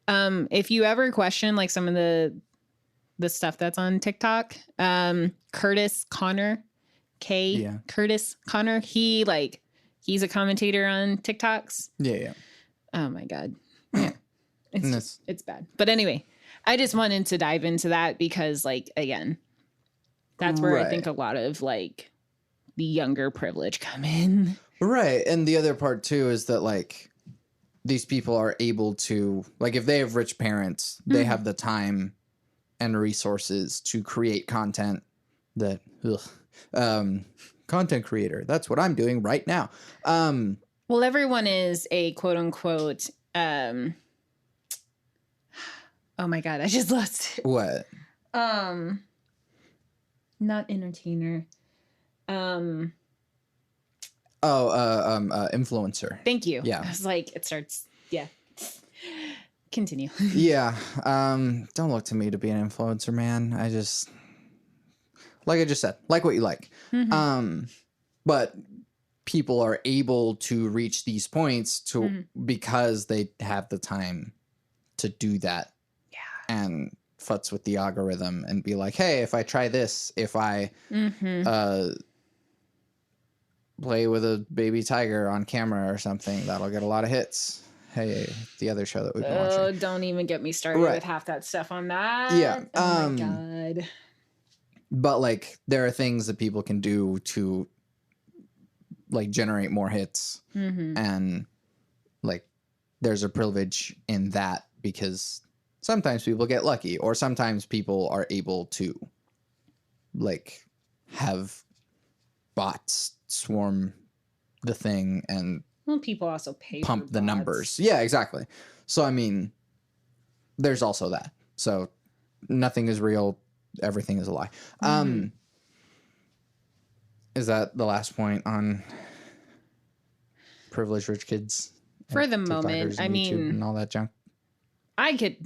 Speaker 2: If you ever question like some of the stuff that's on TikTok, Curtis Connor, Curtis Connor, he's a commentator on TikToks.
Speaker 1: Yeah.
Speaker 2: Oh my God.
Speaker 1: Yeah.
Speaker 2: It's bad. But anyway, I just wanted to dive into that because like, again, that's where I think a lot of like the younger privilege come in.
Speaker 1: Right. And the other part too is that like these people are able to, like, if they have rich parents, they have the time and resources to create content that content creator. That's what I'm doing right now.
Speaker 2: Well, everyone is a quote unquote oh my God, I just lost it.
Speaker 1: What?
Speaker 2: Not entertainer.
Speaker 1: Influencer.
Speaker 2: Thank you.
Speaker 1: Yeah.
Speaker 2: I was like, it starts. Yeah. Continue.
Speaker 1: Yeah. Don't look to me to be an influencer, man. I just said, like what you like. But people are able to reach these points because they have the time to do that.
Speaker 2: Yeah.
Speaker 1: And futz with the algorithm and be like, hey, if I try this, if I play with a baby tiger on camera or something, that'll get a lot of hits. Hey, the other show that we've been watching.
Speaker 2: Oh, don't even get me started with half that stuff on that.
Speaker 1: Yeah.
Speaker 2: Oh my God.
Speaker 1: But like, there are things that people can do to like generate more hits. And like there's a privilege in that because sometimes people get lucky, or sometimes people are able to like have bots swarm the thing and
Speaker 2: people also pay
Speaker 1: pump
Speaker 2: for
Speaker 1: the
Speaker 2: bots.
Speaker 1: numbers. Yeah, exactly. So I mean, there's also that. So nothing is real, everything is a lie. Is that the last point on privileged rich kids
Speaker 2: for the
Speaker 1: TikTokers
Speaker 2: moment?
Speaker 1: and
Speaker 2: I
Speaker 1: YouTube
Speaker 2: mean,
Speaker 1: and all that junk?
Speaker 2: I could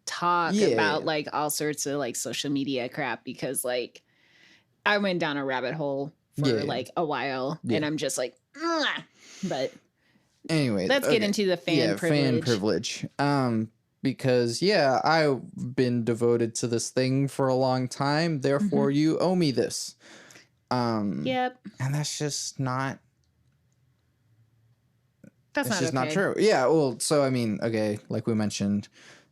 Speaker 2: talk
Speaker 1: Yeah,
Speaker 2: about
Speaker 1: yeah.
Speaker 2: like all sorts of like social media crap because like I went down a rabbit hole for
Speaker 1: Yeah, yeah.
Speaker 2: like a while,
Speaker 1: Yeah.
Speaker 2: and I'm just like, "Ugh." But
Speaker 1: Anyway,
Speaker 2: let's get into the fan
Speaker 1: fan
Speaker 2: privilege.
Speaker 1: privilege. Because yeah, I've been devoted to this thing for a long time. Therefore, you owe me this.
Speaker 2: Yep,
Speaker 1: And that's just not.
Speaker 2: that's
Speaker 1: It's
Speaker 2: not
Speaker 1: just
Speaker 2: okay.
Speaker 1: not true. Yeah. Well, so I mean, okay, like we mentioned,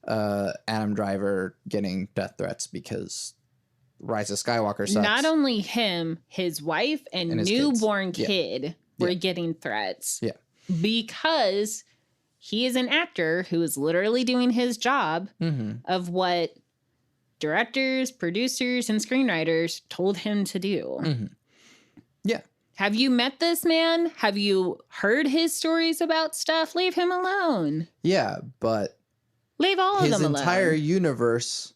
Speaker 1: Adam Driver getting death threats because Rise of Skywalker sucks.
Speaker 2: Not only him, his wife and
Speaker 1: his
Speaker 2: newborn
Speaker 1: kids.
Speaker 2: kid were
Speaker 1: Yeah.
Speaker 2: getting threats.
Speaker 1: Yeah.
Speaker 2: Because he is an actor who is literally doing his job of what directors, producers, and screenwriters told him to do.
Speaker 1: Yeah.
Speaker 2: Have you met this man? Have you heard his stories about stuff? Leave him alone.
Speaker 1: Yeah, but
Speaker 2: Leave all of
Speaker 1: his
Speaker 2: them alone.
Speaker 1: entire universe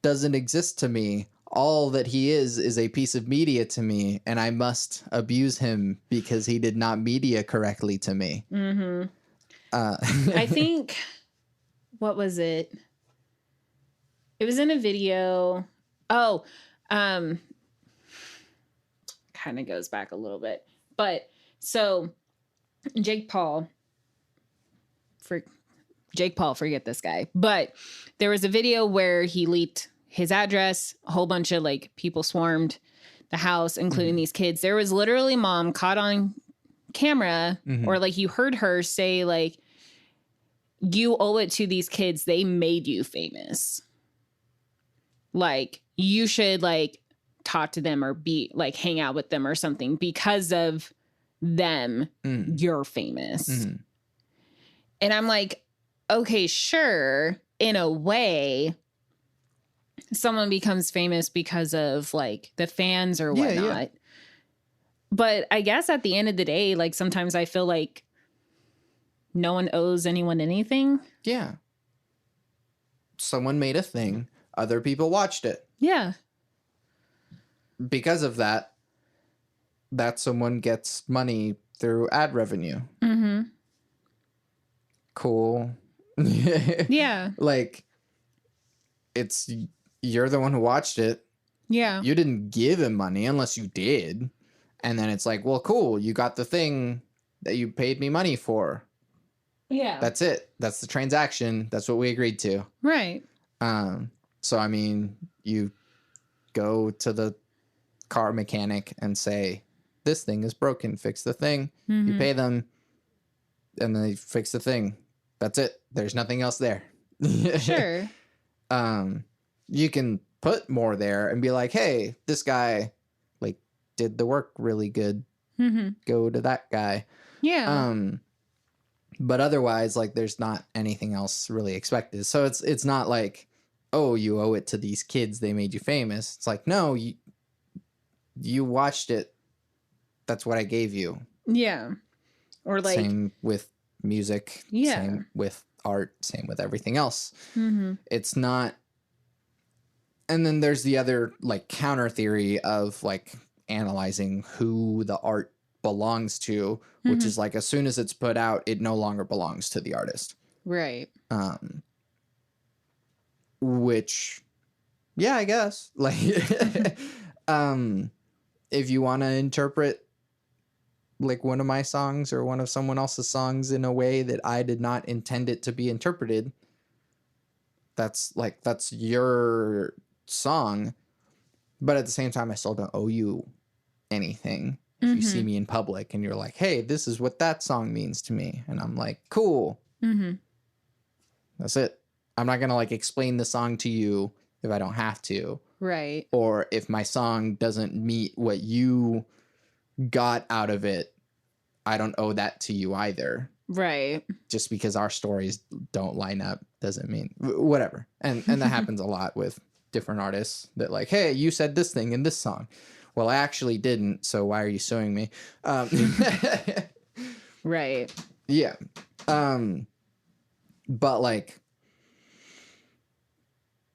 Speaker 1: doesn't exist to me. All that he is a piece of media to me, and I must abuse him because he did not media correctly to me.
Speaker 2: I think, what was it? It was in a video. Oh, kind of goes back a little bit. But so Jake Paul, forget this guy. But there was a video where he leaked his address. A whole bunch of like people swarmed the house, including these kids. There was literally mom caught on camera, or like you heard her say like, you owe it to these kids. They made you famous. Like you should like talk to them or be like hang out with them or something because of them. You're famous. And I'm like, okay, sure. In a way, someone becomes famous because of like the fans or whatnot. Yeah. But I guess at the end of the day, like sometimes I feel like no one owes anyone anything.
Speaker 1: Yeah. Someone made a thing. Other people watched it.
Speaker 2: Yeah.
Speaker 1: Because of that, that someone gets money through ad revenue. Cool.
Speaker 2: Yeah.
Speaker 1: Like, you're the one who watched it.
Speaker 2: Yeah.
Speaker 1: You didn't give him money unless you did. And then it's like, well, cool. You got the thing that you paid me money for.
Speaker 2: Yeah.
Speaker 1: That's it. That's the transaction. That's what we agreed to.
Speaker 2: Right.
Speaker 1: So, I mean, you go to the car mechanic and say, this thing is broken. Fix the thing. You pay them and they fix the thing. That's it. There's nothing else there.
Speaker 2: Sure.
Speaker 1: You can put more there and be like, hey, this guy like did the work really good. Go to that guy.
Speaker 2: Yeah.
Speaker 1: But otherwise, like, there's not anything else really expected. So it's not like, oh, you owe it to these kids. They made you famous. It's like, no, you watched it. That's what I gave you.
Speaker 2: Yeah. Or like.
Speaker 1: Same with music.
Speaker 2: Yeah.
Speaker 1: Same with art. Same with everything else. It's not. And then there's the other like counter theory of like analyzing who the art belongs to, which is like as soon as it's put out, it no longer belongs to the artist.
Speaker 2: Right.
Speaker 1: Which, yeah, I guess like, if you want to interpret like one of my songs or one of someone else's songs in a way that I did not intend it to be interpreted, that's your song. But at the same time, I still don't owe you anything. If you see me in public and you're like, hey, this is what that song means to me. And I'm like, cool. That's it. I'm not going to like explain the song to you if I don't have to.
Speaker 2: Right.
Speaker 1: Or if my song doesn't meet what you got out of it I don't owe that to you either.
Speaker 2: Right.
Speaker 1: Just because our stories don't line up doesn't mean whatever. And that happens a lot with different artists that like, hey, you said this thing in this song. Well, I actually didn't. So why are you suing me?
Speaker 2: Right.
Speaker 1: Yeah. But like,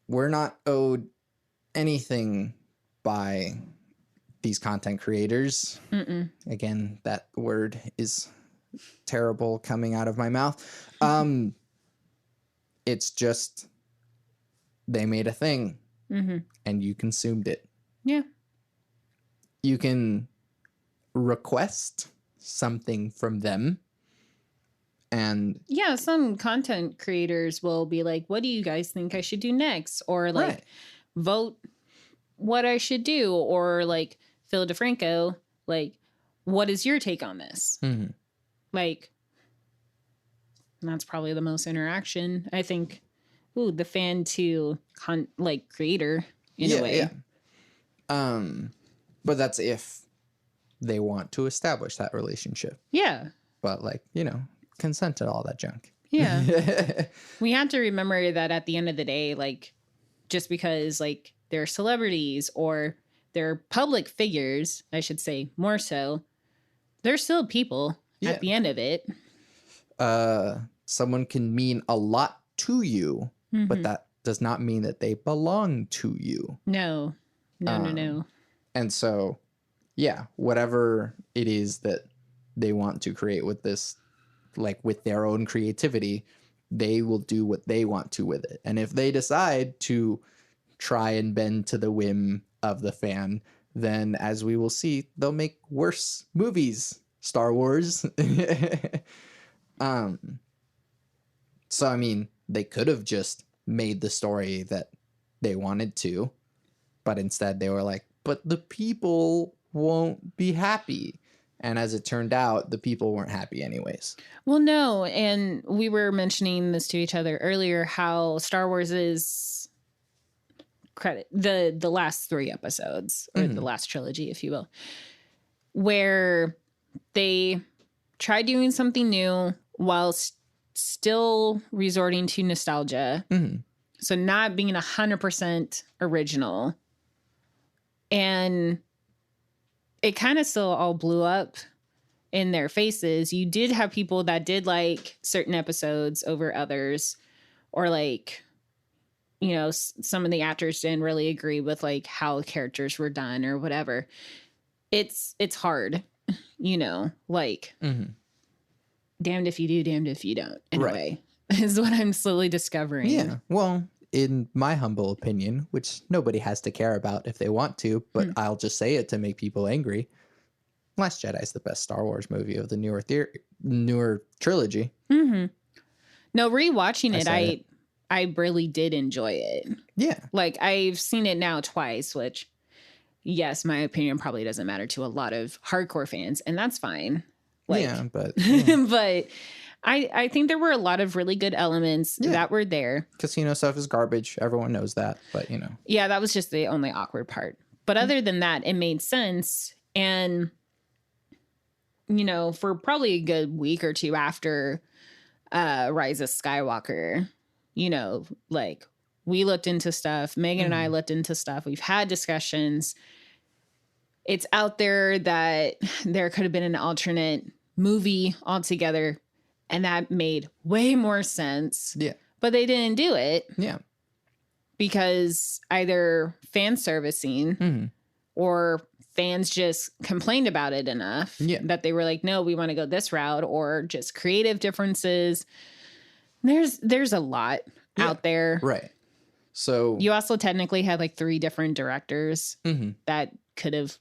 Speaker 1: we're not owed anything by these content creators.
Speaker 2: Mm-mm.
Speaker 1: Again, that word is terrible coming out of my mouth. It's just they made a thing and you consumed it.
Speaker 2: Yeah.
Speaker 1: You can request something from them. And
Speaker 2: yeah, some content creators will be like, what do you guys think I should do next? Or like,
Speaker 1: right.
Speaker 2: vote what I should do. Or like, Phil DeFranco, like, what is your take on this?
Speaker 1: Mm-hmm.
Speaker 2: Like, that's probably the most interaction, I think. Ooh, the fan to creator in a way.
Speaker 1: Yeah. But that's if they want to establish that relationship.
Speaker 2: Yeah.
Speaker 1: But like, you know, consent and all that junk.
Speaker 2: Yeah. We have to remember that at the end of the day, like, just because like they're celebrities or they're public figures, I should say more so, they're still people at the end of it.
Speaker 1: Someone can mean a lot to you, but that does not mean that they belong to you.
Speaker 2: No. No.
Speaker 1: And so, yeah, whatever it is that they want to create with this, like with their own creativity, they will do what they want to with it. And if they decide to try and bend to the whim of the fan, then as we will see, they'll make worse movies. Star Wars. So, I mean, they could have just made the story that they wanted to, but instead they were like, but the people won't be happy. And as it turned out, the people weren't happy anyways.
Speaker 2: Well, no. And we were mentioning this to each other earlier, how Star Wars is the last 3 episodes, or the last trilogy, if you will, where they tried doing something new while still resorting to nostalgia. So not being 100% original. And it kind of still all blew up in their faces. You did have people that did like certain episodes over others, or like, you know, some of the actors didn't really agree with like how characters were done or whatever. It's hard, you know, like damned if you do, damned if you don't, in a way, is what I'm slowly discovering.
Speaker 1: Yeah. Well, in my humble opinion, which nobody has to care about if they want to, but I'll just say it to make people angry. Last Jedi is the best Star Wars movie of the newer trilogy.
Speaker 2: No, rewatching it, I really did enjoy it.
Speaker 1: Yeah.
Speaker 2: Like, I've seen it now twice, which, yes, my opinion probably doesn't matter to a lot of hardcore fans, and that's fine. Like,
Speaker 1: yeah, but
Speaker 2: but I think there were a lot of really good elements that were there.
Speaker 1: Casino stuff is garbage. Everyone knows that, but you know.
Speaker 2: Yeah, that was just the only awkward part. But other than that, it made sense. And, you know, for probably a good week or two after Rise of Skywalker, you know, like, we looked into stuff. Megan and I looked into stuff. We've had discussions. It's out there that there could have been an alternate movie altogether, and that made way more sense.
Speaker 1: Yeah.
Speaker 2: But they didn't do it.
Speaker 1: Yeah.
Speaker 2: Because either fan servicing or fans just complained about it enough that they were like, no, we want to go this route, or just creative differences. There's a lot out there.
Speaker 1: Right. So
Speaker 2: you also technically had like 3 different directors that could have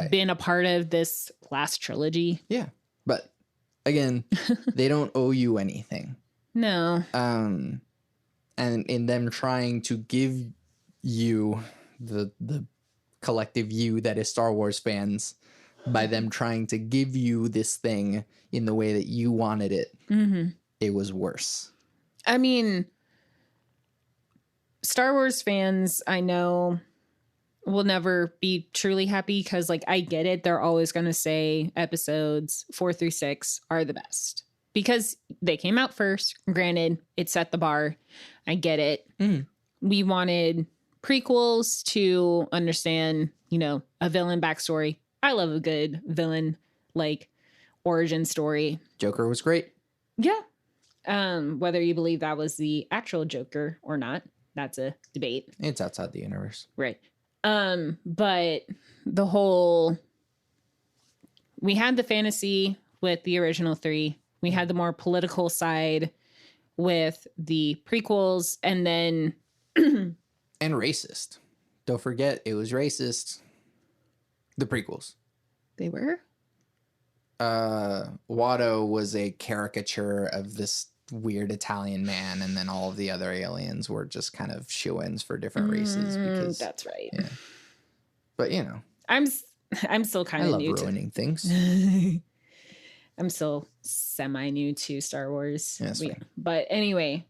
Speaker 2: been a part of this last trilogy.
Speaker 1: Yeah. But again, they don't owe you anything.
Speaker 2: No.
Speaker 1: And in them trying to give you the collective you that is Star Wars fans, by them trying to give you this thing in the way that you wanted it, it was worse.
Speaker 2: I mean, Star Wars fans, I know, will never be truly happy because, like, I get it. They're always going to say episodes 4 through 6 are the best because they came out first. Granted, it set the bar. I get it. We wanted prequels to understand, you know, a villain backstory. I love a good villain, like, origin story.
Speaker 1: Joker was great.
Speaker 2: Yeah. Whether you believe that was the actual Joker or not, that's a debate.
Speaker 1: It's outside the universe.
Speaker 2: Right. But the whole, we had the fantasy with the original 3. We had the more political side with the prequels, and then
Speaker 1: and racist. Don't forget, it was racist. The prequels.
Speaker 2: They were?
Speaker 1: Watto was a caricature of this weird Italian man, and then all of the other aliens were just kind of shoo-ins for different races. Because
Speaker 2: that's right.
Speaker 1: Yeah. But you know,
Speaker 2: I'm still kind of new
Speaker 1: ruining things.
Speaker 2: I'm still semi new to Star Wars.
Speaker 1: Yeah, that's fine.
Speaker 2: But anyway,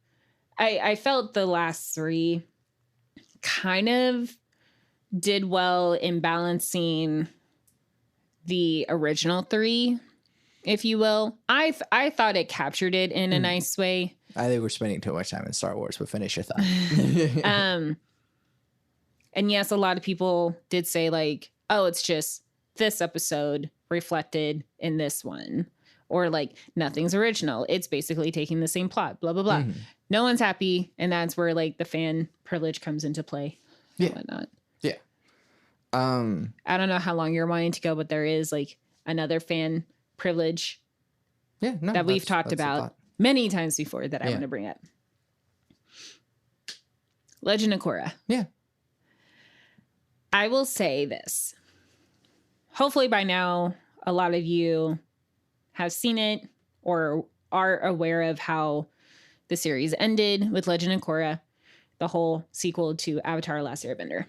Speaker 2: I felt the last 3 kind of did well in balancing the original 3, if you will. I thought it captured it in a nice way.
Speaker 1: I think we're spending too much time in Star Wars, but finish your thought.
Speaker 2: And yes, a lot of people did say, like, oh, it's just this episode reflected in this one. Or, like, nothing's original. It's basically taking the same plot, blah, blah, blah. No one's happy. And that's where, like, the fan privilege comes into play.
Speaker 1: Yeah.
Speaker 2: And whatnot.
Speaker 1: Yeah.
Speaker 2: I don't know how long you're wanting to go, but there is, like, another fan privilege that we've talked about many times before that I want to bring up. Legend of Korra.
Speaker 1: Yeah.
Speaker 2: I will say this. Hopefully by now, a lot of you have seen it or are aware of how the series ended with Legend of Korra, the whole sequel to Avatar: Last Airbender.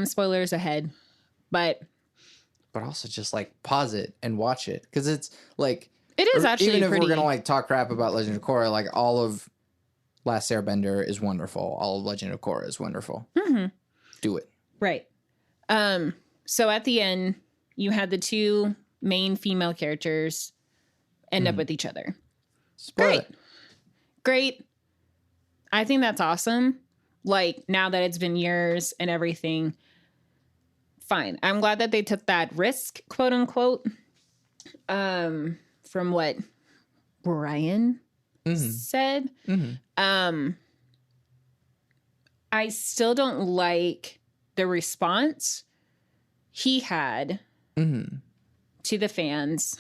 Speaker 2: Spoilers ahead, but
Speaker 1: also just like pause it and watch it, because it's like
Speaker 2: it is actually
Speaker 1: even if we're gonna like talk crap about Legend of Korra, like all of Last Airbender is wonderful. All of Legend of Korra is wonderful. Do it
Speaker 2: right. So at the end, you had the 2 main female characters end up with each other. Great. I think that's awesome. Like, now that it's been years and everything, fine. I'm glad that they took that risk, quote unquote, from what Brian said. I still don't like the response he had to the fans.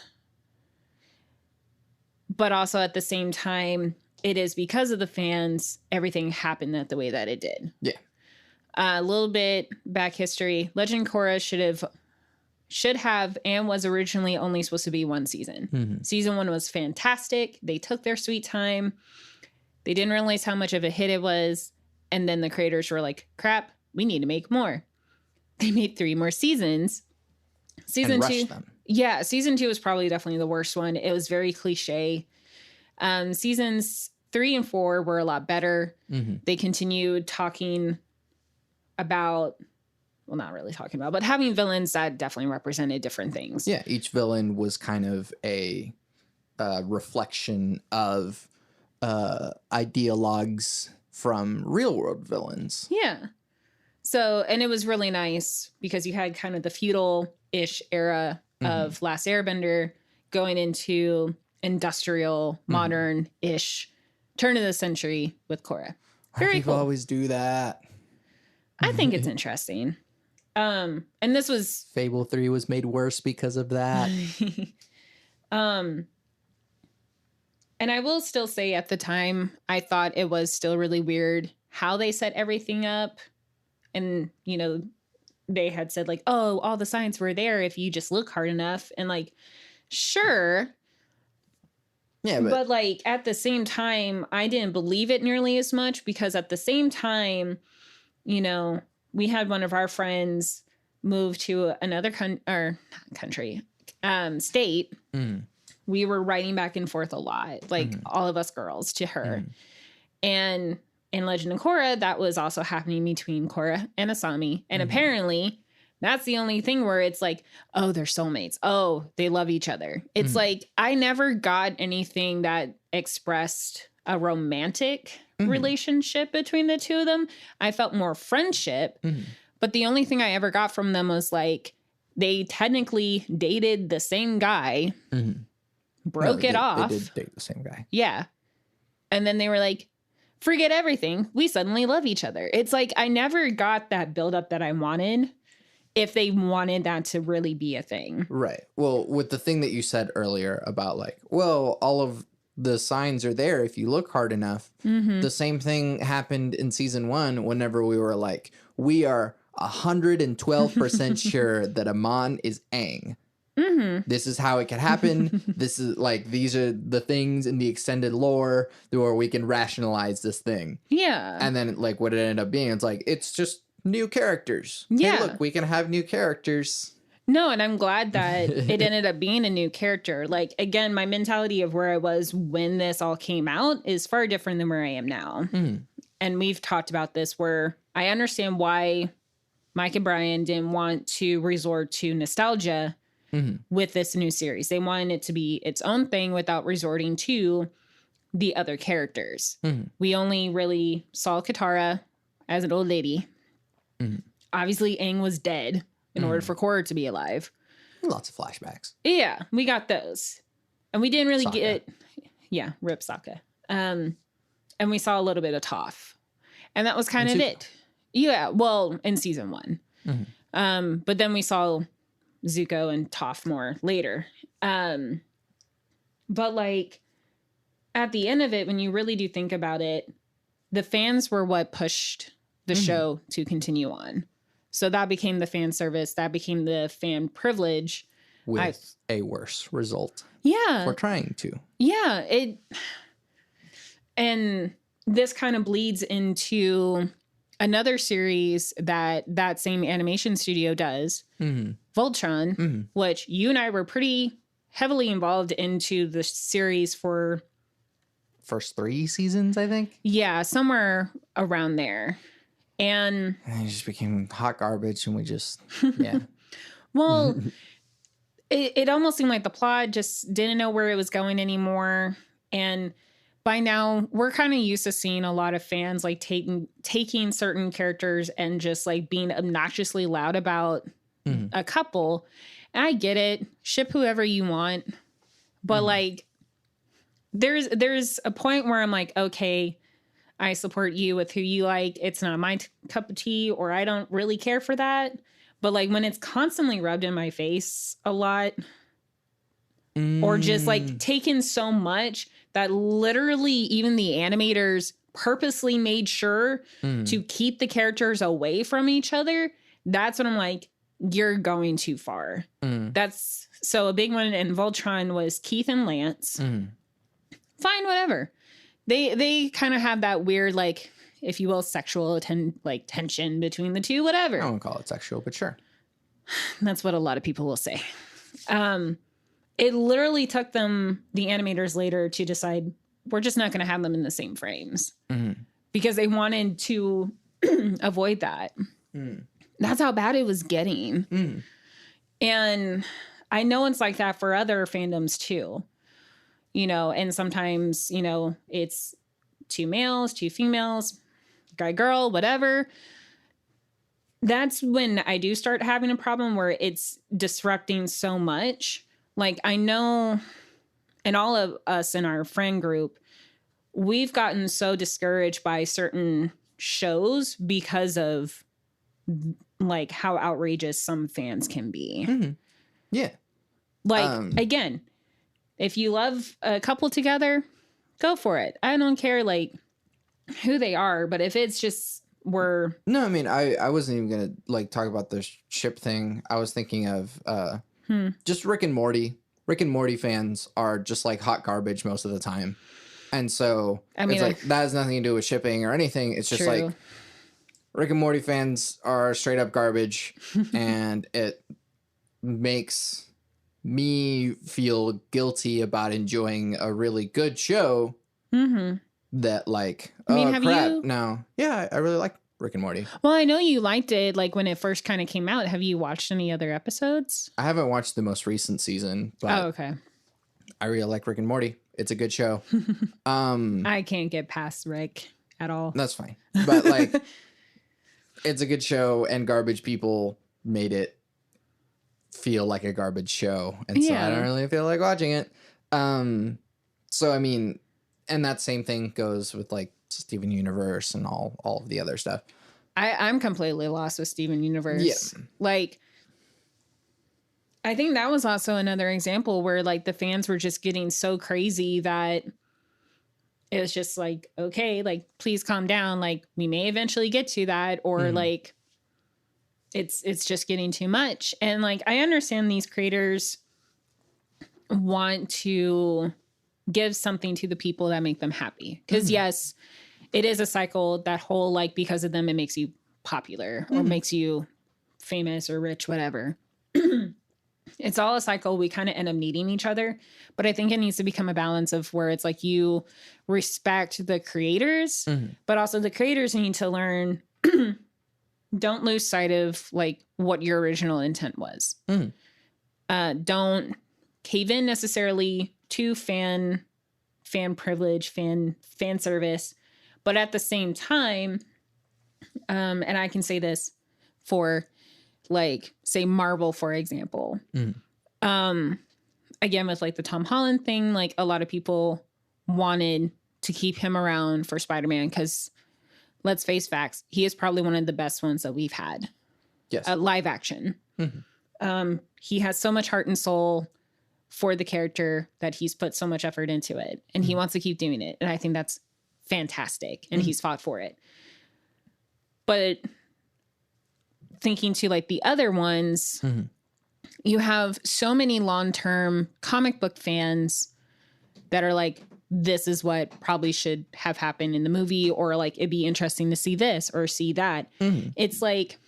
Speaker 2: But also at the same time, it is because of the fans, everything happened the way that it did.
Speaker 1: Yeah.
Speaker 2: A little bit back history. Legend of Korra should have and was originally only supposed to be 1 season. Season 1 was fantastic. They took their sweet time. They didn't realize how much of a hit it was. And then the creators were like, crap, we need to make more. They made 3 more seasons. Season 2.
Speaker 1: Them.
Speaker 2: Yeah, season 2 was probably definitely the worst one. It was very cliche. Seasons 3 and 4 were a lot better. They continued talking about, well, not really talking about, but having villains that definitely represented different things.
Speaker 1: Yeah, each villain was kind of a reflection of ideologues from real world villains.
Speaker 2: Yeah. So, and it was really nice because you had kind of the feudal-ish era of Last Airbender going into industrial, modern-ish turn of the century with Korra. Very
Speaker 1: people
Speaker 2: cool.
Speaker 1: always do that.
Speaker 2: I think it's interesting. And this was
Speaker 1: Fable 3 was made worse because of that.
Speaker 2: And I will still say at the time, I thought it was still really weird how they set everything up. And, you know, they had said like, oh, all the signs were there if you just look hard enough. And like, sure.
Speaker 1: Yeah,
Speaker 2: but like at the same time, I didn't believe it nearly as much because at the same time, you know, we had one of our friends move to another state. We were writing back and forth a lot, like all of us girls to her. And in Legend of Korra, that was also happening between Korra and Asami. And apparently that's the only thing where it's like, oh, they're soulmates. Oh, they love each other. It's like, I never got anything that expressed a romantic relationship between the two of them. I felt more friendship. But the only thing I ever got from them was like, they technically dated the same guy, broke it off.
Speaker 1: They did date the same guy.
Speaker 2: Yeah. And then they were like, forget everything. We suddenly love each other. It's like, I never got that buildup that I wanted if they wanted that to really be a thing.
Speaker 1: Right. Well, with the thing that you said earlier about like, well, all of the signs are there if you look hard enough. The same thing happened in season 1 whenever we were like, we are 112% sure that Amon is Aang. This is how it could happen. This is like, these are the things in the extended lore where we can rationalize this thing.
Speaker 2: Yeah.
Speaker 1: And then like what it ended up being, it's like, it's just new characters.
Speaker 2: Yeah.
Speaker 1: Hey, look, we can have new characters.
Speaker 2: No, and I'm glad that it ended up being a new character. Like, again, my mentality of where I was when this all came out is far different than where I am now. And we've talked about this where I understand why Mike and Brian didn't want to resort to nostalgia with this new series. They wanted it to be its own thing without resorting to the other characters. We only really saw Katara as an old lady. Obviously, Aang was dead in order for Korra to be alive.
Speaker 1: Lots of flashbacks.
Speaker 2: Yeah, we got those. And we didn't really
Speaker 1: Sokka.
Speaker 2: get... Yeah, rip Sokka. And we saw a little bit of Toph. And that was kind of it. Yeah, well, in season 1. But then we saw Zuko and Toph more later. But like, at the end of it, when you really do think about it, the fans were what pushed the show to continue on. So that became the fan service. That became the fan privilege.
Speaker 1: With a worse result.
Speaker 2: Yeah.
Speaker 1: We're trying to.
Speaker 2: Yeah. And this kind of bleeds into another series that same animation studio does, Voltron, which you and I were pretty heavily involved into the series for...
Speaker 1: First 3 seasons, I think?
Speaker 2: Yeah, somewhere around there. And
Speaker 1: it just became hot garbage and we just, yeah.
Speaker 2: Well, it almost seemed like the plot just didn't know where it was going anymore. And by now, we're kind of used to seeing a lot of fans like taking certain characters and just like being obnoxiously loud about a couple. And I get it. Ship whoever you want. But like, there's a point where I'm like, okay, I support you with who you like. It's not my cup of tea, or I don't really care for that. But like when it's constantly rubbed in my face a lot, or just like taken so much that literally even the animators purposely made sure to keep the characters away from each other, that's when I'm like, you're going too far. That's so a big one in Voltron was Keith and Lance. Fine, whatever. They kind of have that weird, like, if you will, sexual tension between the two, whatever.
Speaker 1: I won't call it sexual, but sure.
Speaker 2: That's what a lot of people will say. It literally took them, the animators later, to decide we're just not going to have them in the same frames because they wanted to avoid that. That's how bad it was getting. And I know it's like that for other fandoms too. You know, and sometimes, you know, it's 2 males, 2 females, guy, girl, whatever. That's when I do start having a problem where it's disrupting so much. Like, I know, and all of us in our friend group, we've gotten so discouraged by certain shows because of like how outrageous some fans can be.
Speaker 1: Yeah.
Speaker 2: Like, again, if you love a couple together, go for it. I don't care like who they are, but if it's just No,
Speaker 1: I mean, I wasn't even gonna like talk about the ship thing. I was thinking of just Rick and Morty. Rick and Morty fans are just like hot garbage most of the time. And so I mean, it's like that has nothing to do with shipping or anything. It's just like Rick and Morty fans are straight up garbage and it makes me feel guilty about enjoying a really good show that like,
Speaker 2: I mean,
Speaker 1: oh
Speaker 2: have
Speaker 1: crap,
Speaker 2: you?
Speaker 1: no. Yeah, I really like Rick and Morty.
Speaker 2: Well, I know you liked it like when it first kind of came out. Have you watched any other episodes?
Speaker 1: I haven't watched the most recent season,
Speaker 2: Oh,
Speaker 1: but
Speaker 2: okay.
Speaker 1: I really like Rick and Morty. It's a good show.
Speaker 2: I can't get past Rick at all.
Speaker 1: That's fine. But like it's a good show, and Garbage People made it feel like a garbage show. And so I don't really feel like watching it. So I mean, and that same thing goes with like Steven Universe and all of the other stuff.
Speaker 2: I'm completely lost with Steven Universe.
Speaker 1: Yeah.
Speaker 2: Like, I think that was also another example where like the fans were just getting so crazy that it was just like, okay, like please calm down. Like we may eventually get to that, or like it's just getting too much. And like I understand these creators want to give something to the people that make them happy. Because yes, it is a cycle, that whole like because of them it makes you popular or makes you famous or rich, whatever. It's all a cycle. We kind of end up needing each other. But I think it needs to become a balance of where it's like you respect the creators, but also the creators need to learn, don't lose sight of like what your original intent was. Don't cave in necessarily to fan privilege, fan service. But at the same time, and I can say this for like, say Marvel, for example, again, with like the Tom Holland thing, like a lot of people wanted to keep him around for Spider-Man because let's face facts, he is probably one of the best ones that we've had.
Speaker 1: Yes.
Speaker 2: Live action. He has so much heart and soul for the character that he's put so much effort into it, and he wants to keep doing it. And I think that's fantastic. And he's fought for it. But thinking to like the other ones, you have so many long-term comic book fans that are like, this is what probably should have happened in the movie, or like it'd be interesting to see this or see that. It's like,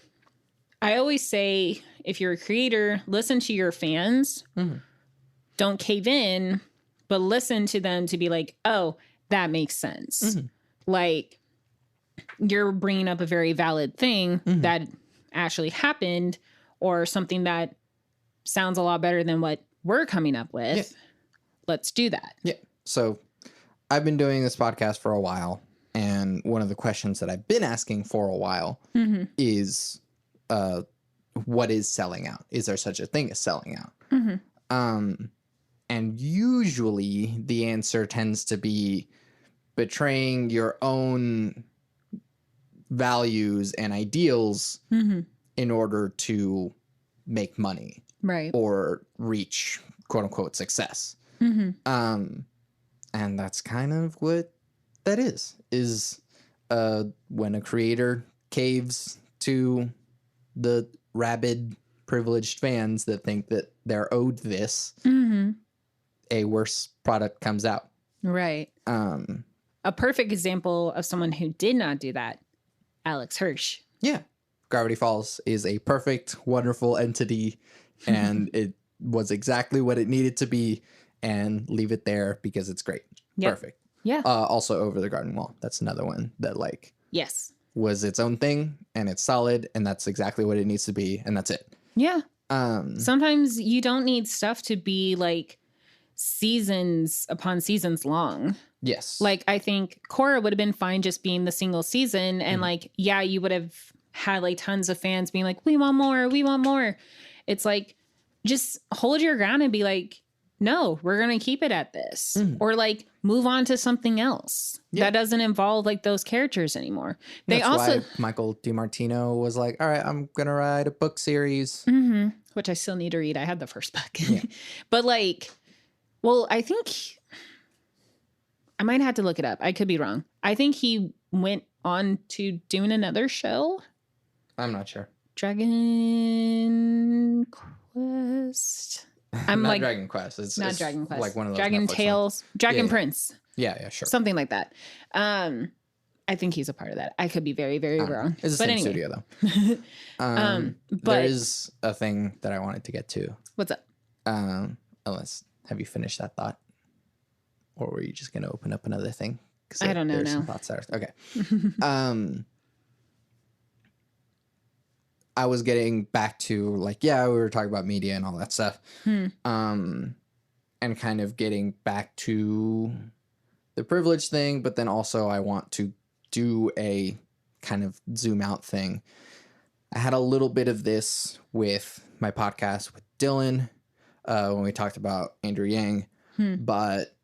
Speaker 2: I always say, if you're a creator, listen to your fans. Don't cave in, but listen to them to be like, oh, that makes sense. Like, you're bringing up a very valid thing that actually happened, or something that sounds a lot better than what we're coming up with. Yeah. Let's do that.
Speaker 1: Yeah. So I've been doing this podcast for a while, and one of the questions that I've been asking for a while is, what is selling out? Is there such a thing as selling out? And usually the answer tends to be betraying your own values and ideals in order to make money,
Speaker 2: right,
Speaker 1: or reach quote unquote success. And that's kind of what that is when a creator caves to the rabid privileged fans that think that they're owed this, a worse product comes out.
Speaker 2: Right. A perfect example of someone who did not do that, Alex Hirsch.
Speaker 1: Yeah. Gravity Falls is a perfect, wonderful entity, and it was exactly what it needed to be, and leave it there because it's great. Yep. Perfect.
Speaker 2: Yeah.
Speaker 1: Also, Over the Garden Wall. That's another one that like was its own thing, and it's solid, and that's exactly what it needs to be, and that's it.
Speaker 2: Yeah. Sometimes you don't need stuff to be like seasons upon seasons long.
Speaker 1: Yes.
Speaker 2: Like, I think Korra would have been fine just being the single season, and like, yeah, you would have had like tons of fans being like, we want more, we want more. It's like, just hold your ground and be like, no, we're going to keep it at this, or like move on to something else that doesn't involve like those characters anymore.
Speaker 1: That's why Michael DiMartino was like, all right, I'm going to write a book series,
Speaker 2: which I still need to read. I had the first book, but like, well, I think I might have to look it up. I could be wrong. I think he went on to doing another show.
Speaker 1: I'm not sure.
Speaker 2: Dragon Quest. I'm
Speaker 1: not
Speaker 2: like
Speaker 1: Dragon Quest. It's
Speaker 2: not Dragon Quest.
Speaker 1: Like one of those
Speaker 2: Dragon
Speaker 1: Netflix
Speaker 2: Tales,
Speaker 1: ones.
Speaker 2: Dragon Prince.
Speaker 1: Yeah, sure.
Speaker 2: Something like that. I think he's a part of that. I could be very, very wrong.
Speaker 1: It's the same studio though. But there is a thing that I wanted to get to.
Speaker 2: What's up?
Speaker 1: Unless, have you finished that thought? Or were you just going to open up another thing?
Speaker 2: I don't know
Speaker 1: There's
Speaker 2: now.
Speaker 1: some thoughts there. Okay. I was getting back to like, yeah, we were talking about media and all that stuff. And kind of getting back to the privilege thing, but then also I want to do a kind of zoom out thing. I had a little bit of this with my podcast with Dylan when we talked about Andrew Yang, but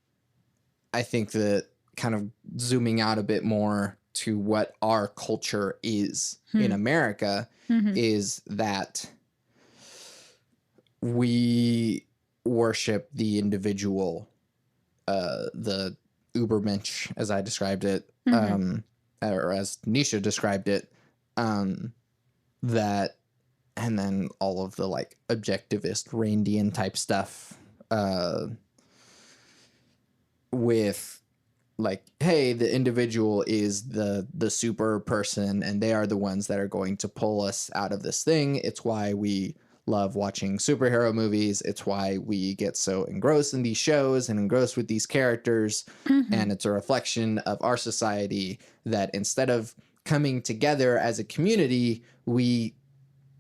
Speaker 1: I think that kind of zooming out a bit more to what our culture is in America is that we worship the individual, the Ubermensch, as I described it, or as Nisha described it, that, and then all of the like objectivist Randian type stuff, with like, hey, the individual is the super person and they are the ones that are going to pull us out of this thing. It's why we love watching superhero movies. It's why we get so engrossed in these shows and engrossed with these characters. And it's a reflection of our society that instead of coming together as a community, we